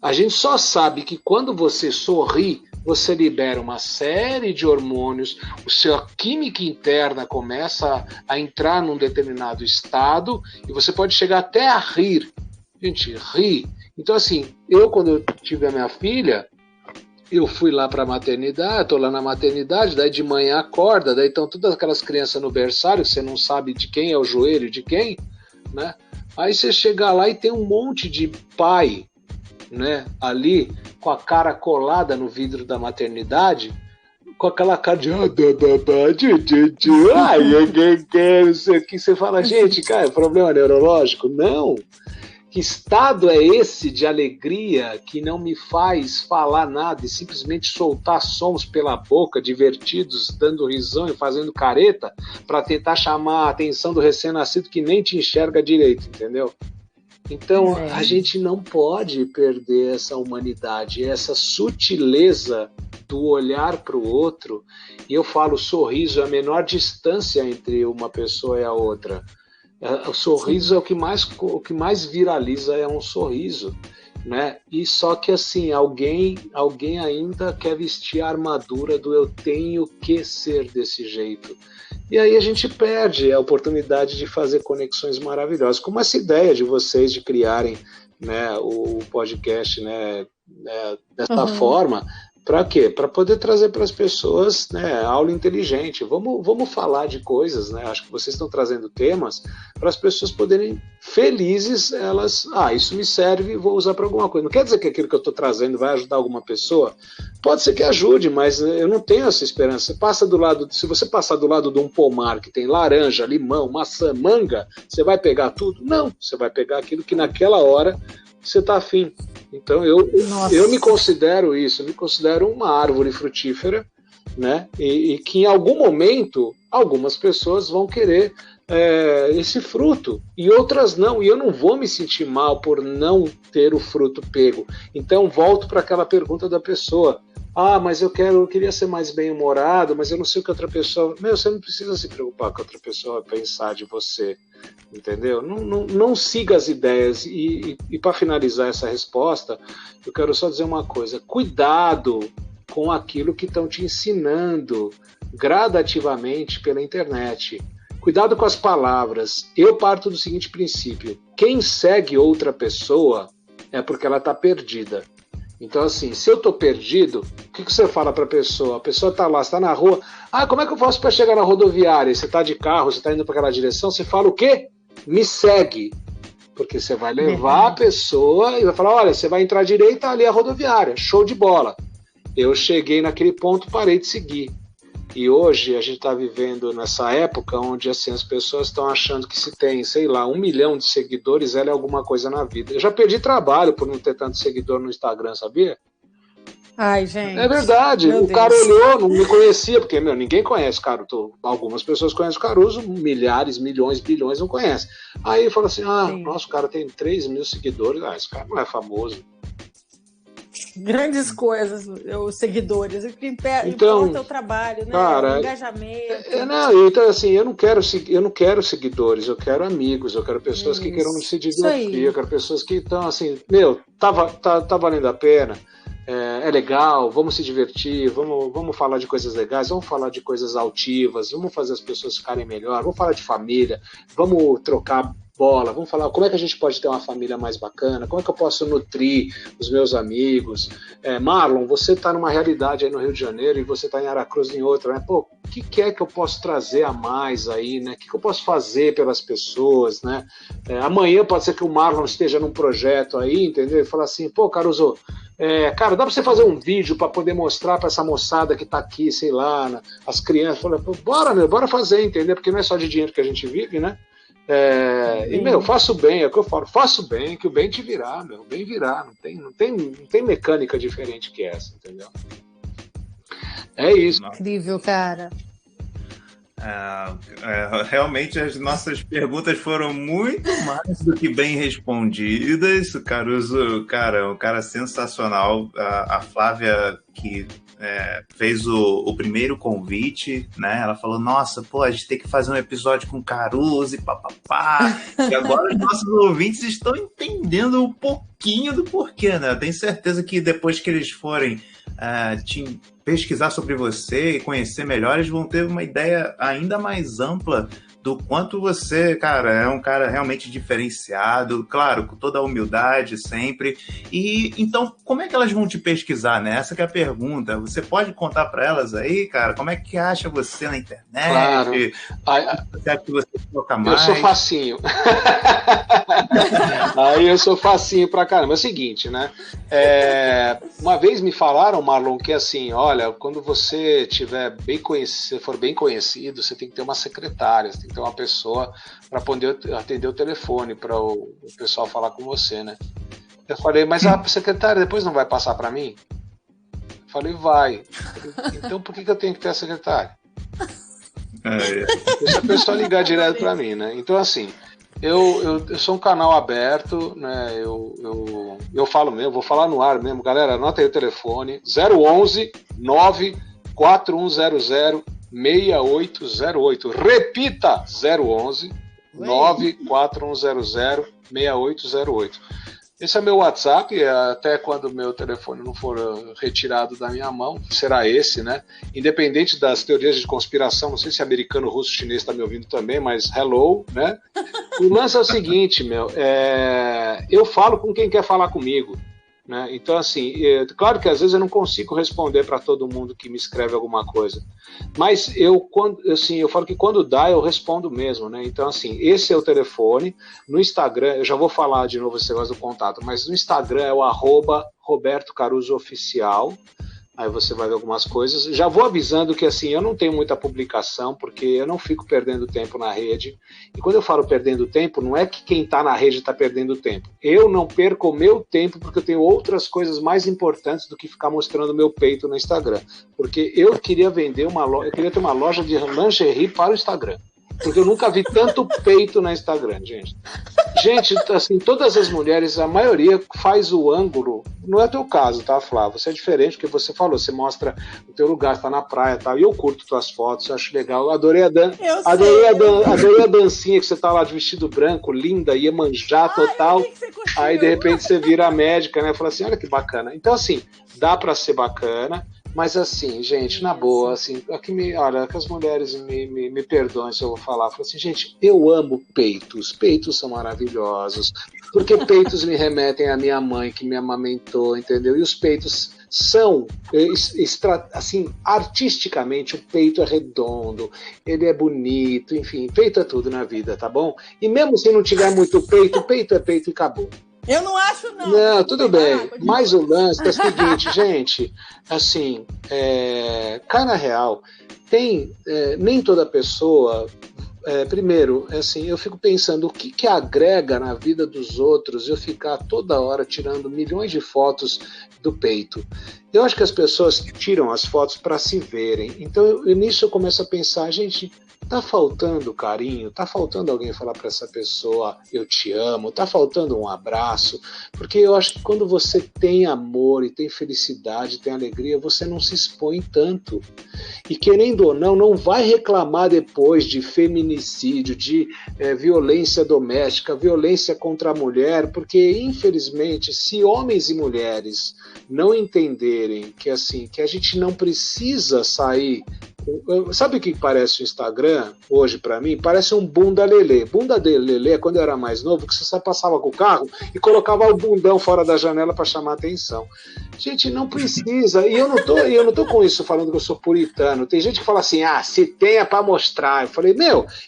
A gente só sabe que quando você sorri, você libera uma série de hormônios, a sua química interna começa a entrar num determinado estado e você pode chegar até a rir. Gente, ri. Então, assim, quando eu tive a minha filha, eu fui lá para a maternidade, estou lá na maternidade, daí de manhã acorda, daí estão todas aquelas crianças no berçário, você não sabe de quem é o joelho de quem, né? Aí você chega lá e tem um monte de pai, né, ali com a cara colada no vidro da maternidade, com aquela cara de não sei o que, você fala, gente, cara, é problema neurológico? Não. Que estado é esse de alegria que não me faz falar nada e simplesmente soltar sons pela boca, divertidos, dando risão e fazendo careta, para tentar chamar a atenção do recém-nascido que nem te enxerga direito, entendeu? Então, a gente não pode perder essa humanidade, essa sutileza do olhar para o outro. E eu falo, o sorriso é a menor distância entre uma pessoa e a outra. O sorriso é o que mais viraliza, é um sorriso, né? E só que assim, alguém ainda quer vestir a armadura do eu tenho que ser desse jeito. E aí a gente perde a oportunidade de fazer conexões maravilhosas, como essa ideia de vocês de criarem, né, o podcast, né, dessa forma. Para quê? Para poder trazer para as pessoas, né, aula inteligente. Vamos falar de coisas, né? Acho que vocês estão trazendo temas para as pessoas poderem felizes, elas, isso me serve, vou usar para alguma coisa. Não quer dizer que aquilo que eu estou trazendo vai ajudar alguma pessoa? Pode ser que ajude, mas eu não tenho essa esperança. Se você passar do lado de um pomar que tem laranja, limão, maçã, manga, você vai pegar tudo? Não, você vai pegar aquilo que naquela hora você está afim. Então eu me considero isso, eu me considero uma árvore frutífera, né? E que em algum momento algumas pessoas vão querer esse fruto e outras não, e eu não vou me sentir mal por não ter o fruto pego. Então volto para aquela pergunta da pessoa: mas eu queria ser mais bem-humorado, mas eu não sei o que outra pessoa... Você não precisa se preocupar com outra pessoa pensar de você, entendeu? Não siga as ideias. E para finalizar essa resposta, eu quero só dizer uma coisa: cuidado com aquilo que estão te ensinando gradativamente pela internet. Cuidado com as palavras. Eu parto do seguinte princípio: quem segue outra pessoa é porque ela está perdida. Então, assim, se eu tô perdido, o que você fala para a pessoa? A pessoa tá lá, está na rua. Como é que eu faço para chegar na rodoviária? Você tá de carro, você tá indo para aquela direção, você fala o quê? Me segue. Porque você vai levar a pessoa e vai falar, olha, você vai entrar à direita, ali é a rodoviária. Show de bola. Eu cheguei naquele ponto, parei de seguir. E hoje a gente está vivendo nessa época onde assim, as pessoas estão achando que se tem, sei lá, 1 milhão de seguidores, ela é alguma coisa na vida. Eu já perdi trabalho por não ter tanto seguidor no Instagram, sabia? Ai, gente. É verdade. O cara olhou, não me conhecia, porque, ninguém conhece Caruso. Algumas pessoas conhecem o Caruso, milhares, milhões, bilhões não conhecem. Aí fala assim, nossa, o cara tem 3 mil seguidores, esse cara não é famoso. Grandes coisas, os seguidores, o que importa é o trabalho, né? Cara, o engajamento. Então, assim, eu não quero seguidores, eu quero amigos, eu quero pessoas que queiram se divertir, eu quero pessoas que estão assim, tá valendo a pena, é legal, vamos se divertir, vamos falar de coisas legais, vamos falar de coisas altivas, vamos fazer as pessoas ficarem melhor, vamos falar de família, vamos trocar bola, vamos falar como é que a gente pode ter uma família mais bacana, como é que eu posso nutrir os meus amigos. Marlon, você está numa realidade aí no Rio de Janeiro e você está em Aracruz em outra, né? Pô, o que é que eu posso trazer a mais aí, né? O que eu posso fazer pelas pessoas, né? Amanhã pode ser que o Marlon esteja num projeto aí, entendeu? E fala assim, pô, Caruso, Cara, dá para você fazer um vídeo para poder mostrar para essa moçada que está aqui, sei lá, as crianças, fala, bora fazer, entendeu? Porque não é só de dinheiro que a gente vive, né? E, faço bem, é o que eu falo, faço bem, que o bem te virá, o bem virá, não tem mecânica diferente que essa, entendeu? É isso. Incrível, cara. Realmente as nossas perguntas foram muito mais do que bem respondidas. O Caruso, cara, um cara sensacional. A Flávia, que fez o primeiro convite, né? Ela falou, nossa, pô, a gente tem que fazer um episódio com o Caruso e papapá. E agora os nossos ouvintes estão entendendo um pouquinho do porquê, né? Eu tenho certeza que depois que eles forem pesquisar sobre você e conhecer melhor, eles vão ter uma ideia ainda mais ampla do quanto você, cara, é um cara realmente diferenciado, claro, com toda a humildade sempre. E então, como é que elas vão te pesquisar, né? Essa que é a pergunta. Você pode contar para elas aí, cara, como é que acha você na internet? Claro. Você acha que você toca mais? Eu sou facinho. Aí eu sou facinho pra caramba. É o seguinte, né? Uma vez me falaram, Marlon, que assim, olha, quando você for bem conhecido, você tem que ter uma secretária, você tem que ter uma pessoa para poder atender o telefone, para o pessoal falar com você, né? Eu falei, mas a secretária depois não vai passar para mim? Eu falei, vai. Então por que eu tenho que ter a secretária? Deixa a pessoa ligar direto para mim, né? Então assim, eu sou um canal aberto, né? Eu falo mesmo, vou falar no ar mesmo, galera, anota aí o telefone, 011 94100 6808. Repita, 011 94100 6808. Esse é meu WhatsApp, até quando o meu telefone não for retirado da minha mão, será esse, né? Independente das teorias de conspiração, não sei se americano, russo, chinês está me ouvindo também, mas hello, né? O lance é o seguinte, eu falo com quem quer falar comigo, né? Então, assim, claro que às vezes eu não consigo responder para todo mundo que me escreve alguma coisa, mas eu falo que quando dá, eu respondo mesmo, né? Então, assim, esse é o telefone. No Instagram, eu já vou falar de novo esse negócio do contato, mas no Instagram é o @RobertoCarusoOficial. Aí você vai ver algumas coisas. Já vou avisando que assim, eu não tenho muita publicação, porque eu não fico perdendo tempo na rede. E quando eu falo perdendo tempo, não é que quem está na rede está perdendo tempo. Eu não perco o meu tempo porque eu tenho outras coisas mais importantes do que ficar mostrando meu peito no Instagram. Porque eu queria ter uma loja de lingerie para o Instagram. Porque eu nunca vi tanto peito no Instagram, gente. Gente, assim, todas as mulheres, a maioria faz o ângulo. Não é teu caso, tá, Flávio? Você é diferente, porque você falou, você mostra o teu lugar, tá na praia e tal. E eu curto tuas fotos, acho legal. Adorei a dancinha que você tá lá de vestido branco, linda, Iemanjá total. Aí, de repente, você vira médica, né? Fala assim, olha que bacana. Então, assim, dá pra ser bacana. Mas assim, gente, na boa, assim, olha, que as mulheres me perdoem se eu vou falar. Falo assim, gente, eu amo peitos. Peitos são maravilhosos. Porque peitos me remetem à minha mãe que me amamentou, entendeu? E os peitos são, assim, artisticamente, o peito é redondo, ele é bonito, enfim, peito é tudo na vida, tá bom? E mesmo se não tiver muito peito, peito é peito e acabou. Eu não acho, não. Não, tudo bem. Mas o lance é o seguinte, gente, assim, cara real, nem toda pessoa, primeiro, assim, eu fico pensando o que agrega na vida dos outros eu ficar toda hora tirando milhões de fotos do peito. Eu acho que as pessoas tiram as fotos para se verem. Então, nisso eu começo a pensar, gente, tá faltando carinho, tá faltando alguém falar para essa pessoa eu te amo, tá faltando um abraço, porque eu acho que quando você tem amor e tem felicidade, tem alegria, você não se expõe tanto. E querendo ou não vai reclamar depois de feminicídio, de violência doméstica, violência contra a mulher, porque infelizmente se homens e mulheres não entenderem que assim, que a gente não precisa sair Sabe o que parece o Instagram hoje pra mim? Parece um bunda lelê. Bunda de lelê, quando eu era mais novo, que você só passava com o carro e colocava o bundão fora da janela pra chamar a atenção. Gente, não precisa. E eu não tô com isso falando que eu sou puritano. Tem gente que fala assim, se tem é pra mostrar. Eu falei,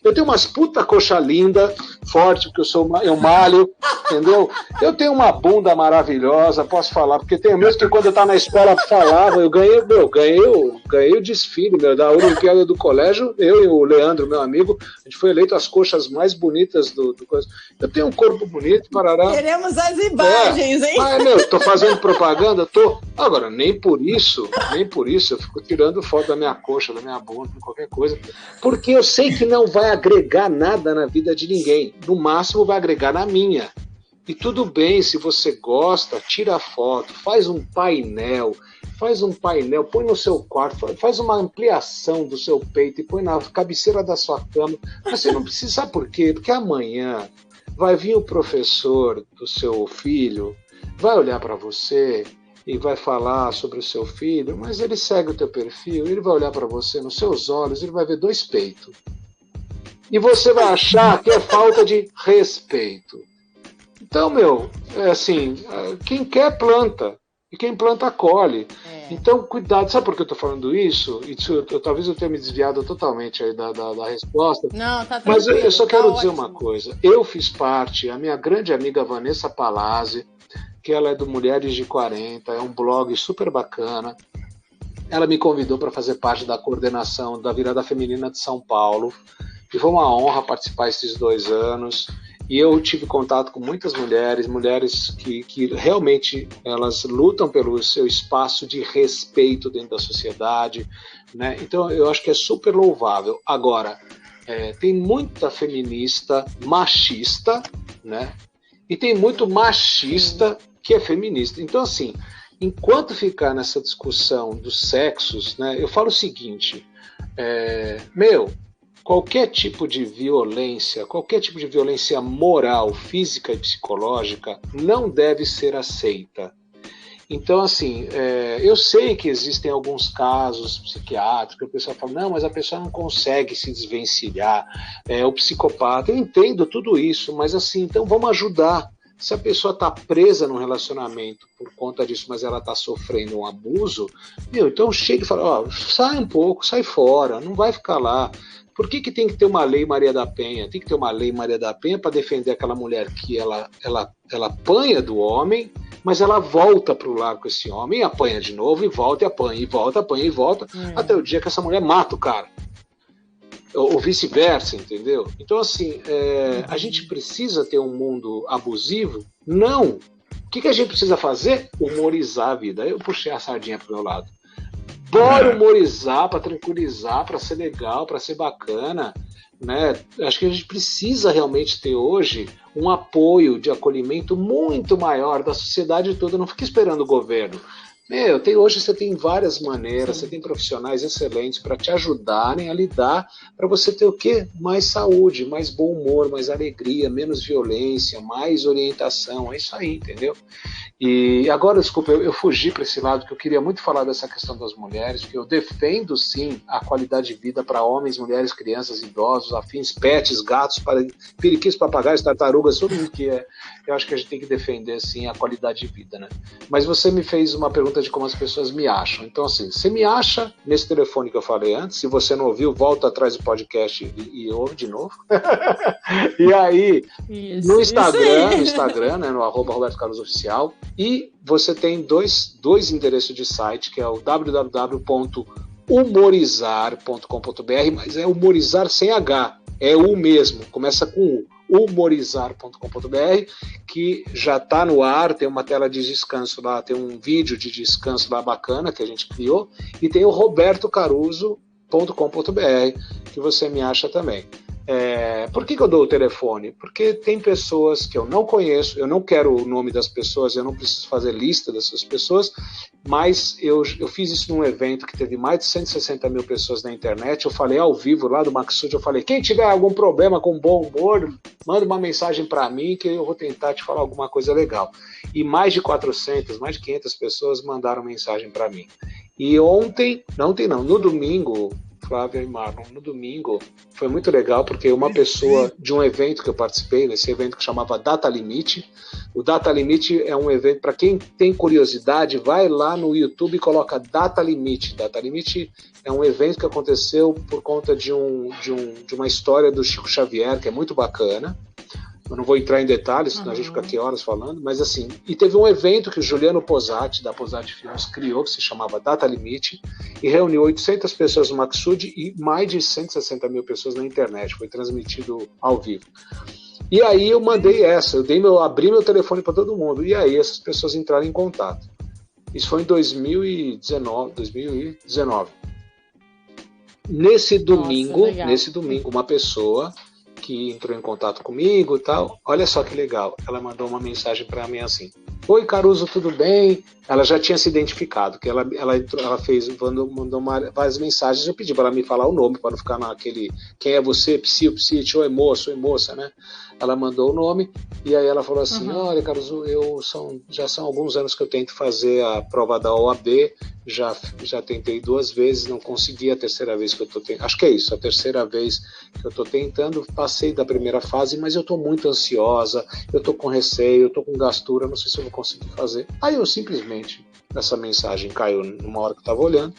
eu tenho umas puta coxa linda, forte, porque eu malho, entendeu? Eu tenho uma bunda maravilhosa, posso falar, porque tem mesmo que quando eu tava na escola falava, eu ganhei o desfile da Olimpíada do colégio, eu e o Leandro, meu amigo, a gente foi eleito as coxas mais bonitas do coisa. Eu tenho um corpo bonito, parará. Queremos as imagens, hein? Mas, tô fazendo propaganda, Agora, nem por isso eu fico tirando foto da minha coxa, da minha bunda, qualquer coisa, porque eu sei que não vai agregar nada na vida de ninguém. No máximo vai agregar na minha. E tudo bem, se você gosta, tira foto, faz um painel, põe no seu quarto, faz uma ampliação do seu peito e põe na cabeceira da sua cama. Mas você não precisa, sabe por quê? Porque amanhã vai vir o professor do seu filho, vai olhar para você e vai falar sobre o seu filho, mas ele segue o teu perfil, ele vai olhar para você nos seus olhos, ele vai ver 2 peitos. E você vai achar que é falta de respeito. Então, é assim, quem quer planta, e quem planta colhe. Então, cuidado. Sabe por que eu estou falando isso? Talvez eu tenha me desviado totalmente aí da resposta. Não, tá tranquilo. Mas eu só quero dizer ótimo. uma coisa. Eu fiz parte, a minha grande amiga Vanessa Palazzi, que ela é do Mulheres de 40, é um blog super bacana. Ela me convidou para fazer parte da coordenação da Virada Feminina de São Paulo. E foi uma honra participar esses 2 anos. E eu tive contato com muitas mulheres que realmente elas lutam pelo seu espaço de respeito dentro da sociedade, né? Então eu acho que é super louvável. Agora, tem muita feminista machista, né? E tem muito machista que é feminista. Então, assim, enquanto ficar nessa discussão dos sexos, né, eu falo o seguinte, qualquer tipo de violência moral, física e psicológica não deve ser aceita. Então, assim, eu sei que existem alguns casos psiquiátricos, que o pessoal fala, não, mas a pessoa não consegue se desvencilhar, o psicopata, eu entendo tudo isso, mas assim, então vamos ajudar. Se a pessoa está presa num relacionamento por conta disso, mas ela está sofrendo um abuso, então chega e fala, sai um pouco, sai fora, não vai ficar lá. Por que tem que ter uma lei Maria da Penha? Tem que ter uma lei Maria da Penha para defender aquela mulher que ela apanha do homem, mas ela volta para o lar com esse homem, apanha de novo, e volta, e apanha, e volta, apanha, e volta, até o dia que essa mulher mata o cara. Ou vice-versa, entendeu? Então, assim, a gente precisa ter um mundo abusivo? Não. O que a gente precisa fazer? Humorizar a vida. Eu puxei a sardinha pro meu lado. Bora humorizar, para tranquilizar, para ser legal, para ser bacana, né? Acho que a gente precisa realmente ter hoje um apoio de acolhimento muito maior da sociedade toda. Não fique esperando o governo. Hoje você tem várias maneiras, você tem profissionais excelentes para te ajudarem a lidar, para você ter o quê? Mais saúde, mais bom humor, mais alegria, menos violência, mais orientação, é isso aí, entendeu? E agora, desculpa, eu fugi para esse lado, que eu queria muito falar dessa questão das mulheres, porque eu defendo sim a qualidade de vida para homens, mulheres, crianças, idosos, afins, pets, gatos, periquitos, papagaios, tartarugas, todo mundo que é. Eu acho que a gente tem que defender sim a qualidade de vida, né? Mas você me fez uma pergunta de como as pessoas me acham. Então, assim, você me acha nesse telefone que eu falei antes. Se você não ouviu, volta atrás do podcast e ouve de novo. E aí, no Instagram, né, no @RobertoCarlosOficial. E você tem dois endereços de site, que é o www.humorizar.com.br, mas é humorizar sem H, é U mesmo, começa com U. humorizar.com.br, que já está no ar, tem uma tela de descanso lá, tem um vídeo de descanso lá bacana que a gente criou, e tem o robertocaruso.com.br, que você me acha também. Por que eu dou o telefone? Porque tem pessoas que eu não conheço, eu não quero o nome das pessoas, eu não preciso fazer lista dessas pessoas, mas eu fiz isso num evento que teve mais de 160 mil pessoas na internet, eu falei ao vivo lá do Maxud, eu falei, quem tiver algum problema com bom humor, manda uma mensagem para mim que eu vou tentar te falar alguma coisa legal. E mais de 500 pessoas mandaram mensagem para mim. E no domingo, Flávia e Marlon. No domingo foi muito legal, porque uma pessoa de um evento que eu participei, nesse evento que chamava Data Limite. O Data Limite é um evento, para quem tem curiosidade, vai lá no YouTube e coloca Data Limite. Data Limite é um evento que aconteceu por conta de uma história do Chico Xavier, que é muito bacana. Eu não vou entrar em detalhes, senão a gente fica aqui horas falando, mas assim, e teve um evento que o Juliano Posati, da Posati Filmes, criou, que se chamava Data Limite, e reuniu 800 pessoas no Maxud e mais de 160 mil pessoas na internet, foi transmitido ao vivo. E aí eu mandei essa, abri meu telefone para todo mundo, e aí essas pessoas entraram em contato. Isso foi em 2019. Nesse domingo, uma pessoa que entrou em contato comigo e tal, olha só que legal, ela mandou uma mensagem para mim assim: oi Caruso, tudo bem? Ela já tinha se identificado, que ela mandou várias mensagens, eu pedi para ela me falar o nome, para não ficar naquele, quem é você, psi, oi moço, oi moça, né? Ela mandou o nome, e aí ela falou assim, olha Caruso, já são alguns anos que eu tento fazer a prova da OAB, já tentei 2 vezes, não consegui, a terceira vez que eu tô tentando, acho que é isso, a terceira vez que eu tô tentando, passei da primeira fase, mas eu tô muito ansiosa, eu tô com receio, eu tô com gastura, não sei se eu vou conseguir fazer. Aí eu simplesmente, essa mensagem caiu numa hora que eu estava olhando,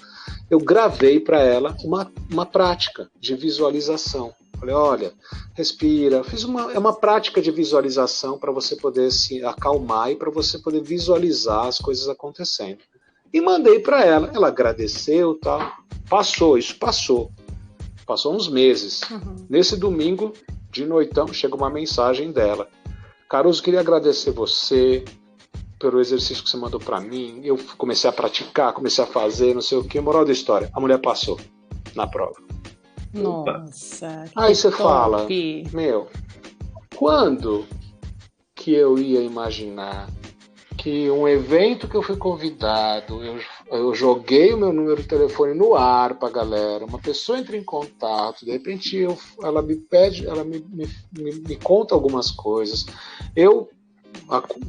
eu gravei para ela uma prática de visualização. Falei, olha, respira, fiz uma prática de visualização para você poder se acalmar e para você poder visualizar as coisas acontecendo. E mandei para ela, ela agradeceu, tal, passou uns meses. Nesse domingo, de noitão, chega uma mensagem dela: Caruso, queria agradecer você pelo exercício que você mandou para mim, eu comecei a praticar, comecei a fazer, não sei o que, moral da história, a mulher passou na prova. Nossa, aí você fala, quando que eu ia imaginar que um evento que eu fui convidado, eu joguei o meu número de telefone no ar pra galera, uma pessoa entra em contato, de repente ela me pede, ela me conta algumas coisas, eu,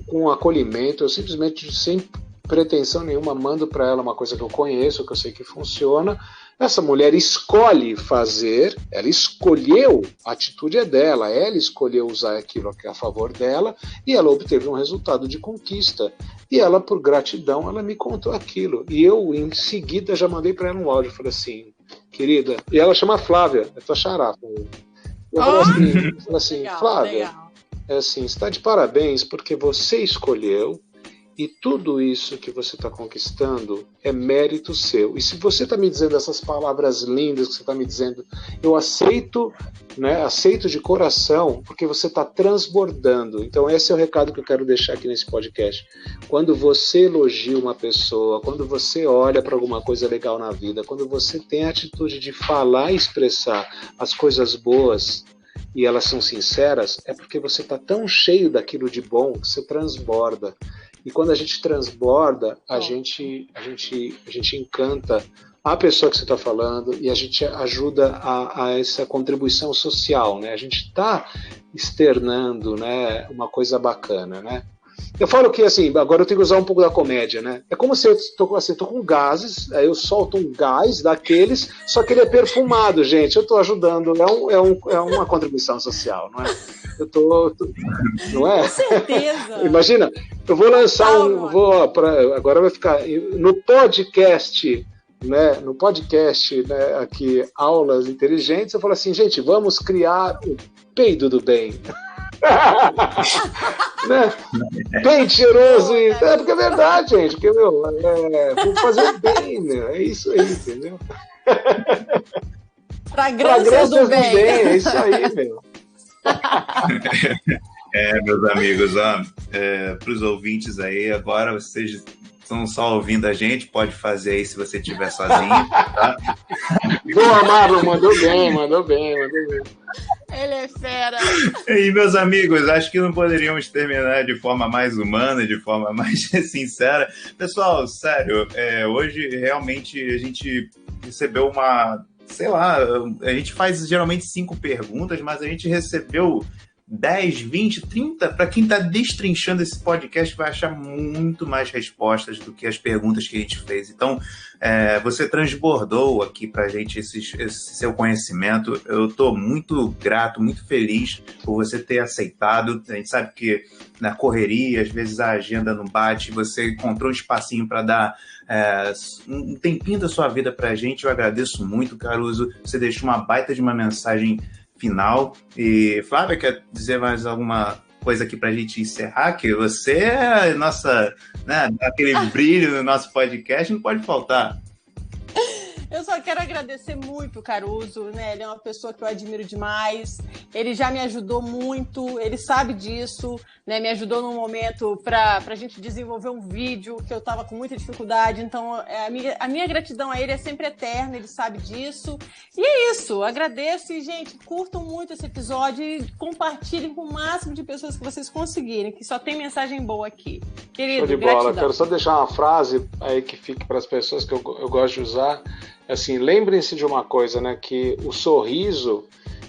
com acolhimento, eu simplesmente, sem pretensão nenhuma, mando para ela uma coisa que eu conheço, que eu sei que funciona. Essa mulher escolhe fazer, ela escolheu, a atitude é dela, ela escolheu usar aquilo que é a favor dela, e ela obteve um resultado de conquista. E ela, por gratidão, ela me contou aquilo. E eu, em seguida, já mandei para ela um áudio, falei assim, querida, e ela chama Flávia, é tua xará. Eu falei assim, legal, Flávia, legal. É assim, está de parabéns porque você escolheu, e tudo isso que você está conquistando é mérito seu. E se você está me dizendo essas palavras lindas que você está me dizendo, eu aceito, né, aceito de coração, porque você está transbordando. Então esse é o recado que eu quero deixar aqui nesse podcast. Quando você elogia uma pessoa, quando você olha para alguma coisa legal na vida, quando você tem a atitude de falar e expressar as coisas boas, e elas são sinceras, é porque você está tão cheio daquilo de bom que você transborda. E quando a gente transborda, a gente encanta a pessoa que você está falando e a gente ajuda a essa contribuição social, né? A gente está externando, né, uma coisa bacana, né? Eu falo que, assim, agora eu tenho que usar um pouco da comédia, né? É como se eu tô com gases, aí eu solto um gás daqueles, só que ele é perfumado, gente. Eu estou ajudando, é uma contribuição social, não é? Não é? Com certeza. Imagina, eu vou lançar agora vai ficar no podcast, né? No podcast, né? Aqui, Aulas Inteligentes, eu falo assim, gente, vamos criar o peido do bem. Né? Bem cheiroso, porque é verdade, gente, porque, vamos fazer bem, meu, é isso aí, entendeu? Fragrâncias do bem. É isso aí, meu. Meus amigos, para os ouvintes aí, agora vocês estão só ouvindo a gente, pode fazer aí se você estiver sozinho, tá? Boa, Marlon, mandou bem. Ele é fera. E, meus amigos, acho que não poderíamos terminar de forma mais humana, de forma mais sincera. Pessoal, sério, hoje realmente a gente recebeu uma... Sei lá, a gente faz geralmente 5 perguntas, mas a gente recebeu 10, 20, 30, para quem está destrinchando esse podcast, vai achar muito mais respostas do que as perguntas que a gente fez. Então, você transbordou aqui para a gente esse seu conhecimento. Eu estou muito grato, muito feliz por você ter aceitado. A gente sabe que na correria, às vezes a agenda não bate, você encontrou um espacinho para dar um tempinho da sua vida para a gente. Eu agradeço muito, Caruso. Você deixou uma baita de uma mensagem final. E Flávia, quer dizer mais alguma coisa aqui pra gente encerrar? Que você é nossa, né, aquele brilho no nosso podcast, não pode faltar. Eu só quero agradecer muito o Caruso, né? Ele é uma pessoa que eu admiro demais. Ele já me ajudou muito, ele sabe disso, né? Me ajudou num momento para a gente desenvolver um vídeo que eu estava com muita dificuldade. Então, a minha gratidão a ele é sempre eterna, ele sabe disso. E é isso, agradeço e, gente, curtam muito esse episódio e compartilhem com o máximo de pessoas que vocês conseguirem, que só tem mensagem boa aqui. Querido, show de bola. gratidão. Quero só deixar uma frase aí que fique para as pessoas que eu gosto de usar. Assim, lembrem-se de uma coisa, né, que o sorriso,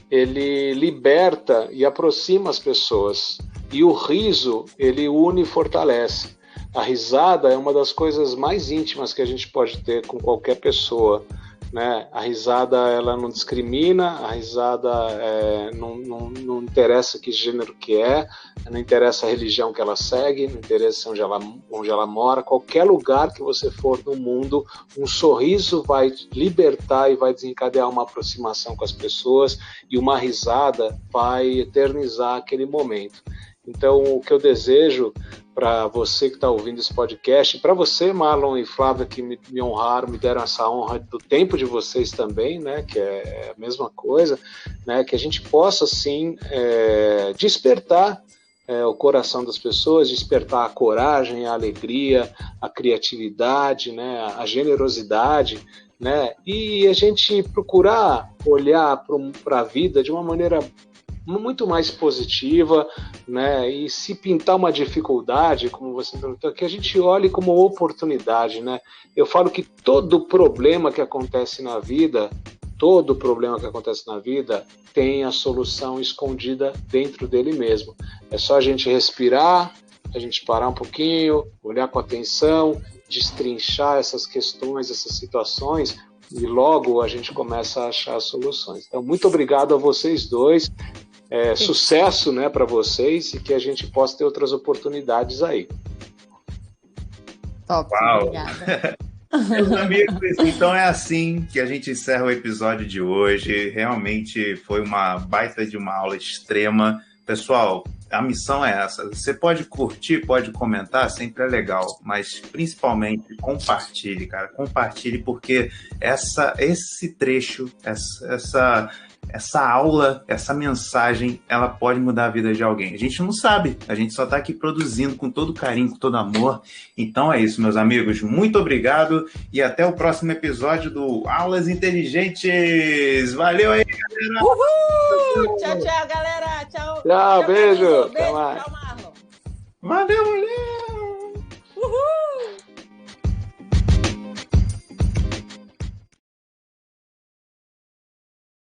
ele liberta e aproxima as pessoas, e o riso, ele une e fortalece. A risada é uma das coisas mais íntimas que a gente pode ter com qualquer pessoa, né? A risada, ela não discrimina, a risada não interessa que gênero que não interessa a religião que ela segue, não interessa onde ela mora, qualquer lugar que você for no mundo, um sorriso vai libertar e vai desencadear uma aproximação com as pessoas, e uma risada vai eternizar aquele momento. Então, o que eu desejo para você que está ouvindo esse podcast, para você, Marlon e Flávia, que me honraram, me deram essa honra do tempo de vocês também, né, que é a mesma coisa, né, que a gente possa, sim, despertar o coração das pessoas, despertar a coragem, a alegria, a criatividade, né, a generosidade, né, e a gente procurar olhar para a vida de uma maneira muito mais positiva, né? E se pintar uma dificuldade, como você perguntou, que a gente olhe como oportunidade, né? Eu falo que todo problema que acontece na vida tem a solução escondida dentro dele mesmo. É só a gente respirar, a gente parar um pouquinho, olhar com atenção, destrinchar essas questões, essas situações, e logo a gente começa a achar soluções. Então, muito obrigado a vocês dois. Sucesso, né, para vocês, e que a gente possa ter outras oportunidades aí. Top, obrigada. Meus amigos, então é assim que a gente encerra o episódio de hoje. Realmente foi uma baita de uma aula extrema. Pessoal, a missão é essa. Você pode curtir, pode comentar, sempre é legal, mas principalmente compartilhe, cara. Compartilhe, porque esse trecho, essa aula, essa mensagem, ela pode mudar a vida de alguém. A gente não sabe, a gente só está aqui produzindo com todo carinho, com todo amor. Então é isso, meus amigos. Muito obrigado e até o próximo episódio do Aulas Inteligentes. Valeu aí, galera! Uhul! Tchau, tchau, galera! Tchau, beijo! Tchau, Marlon! Valeu, mulher!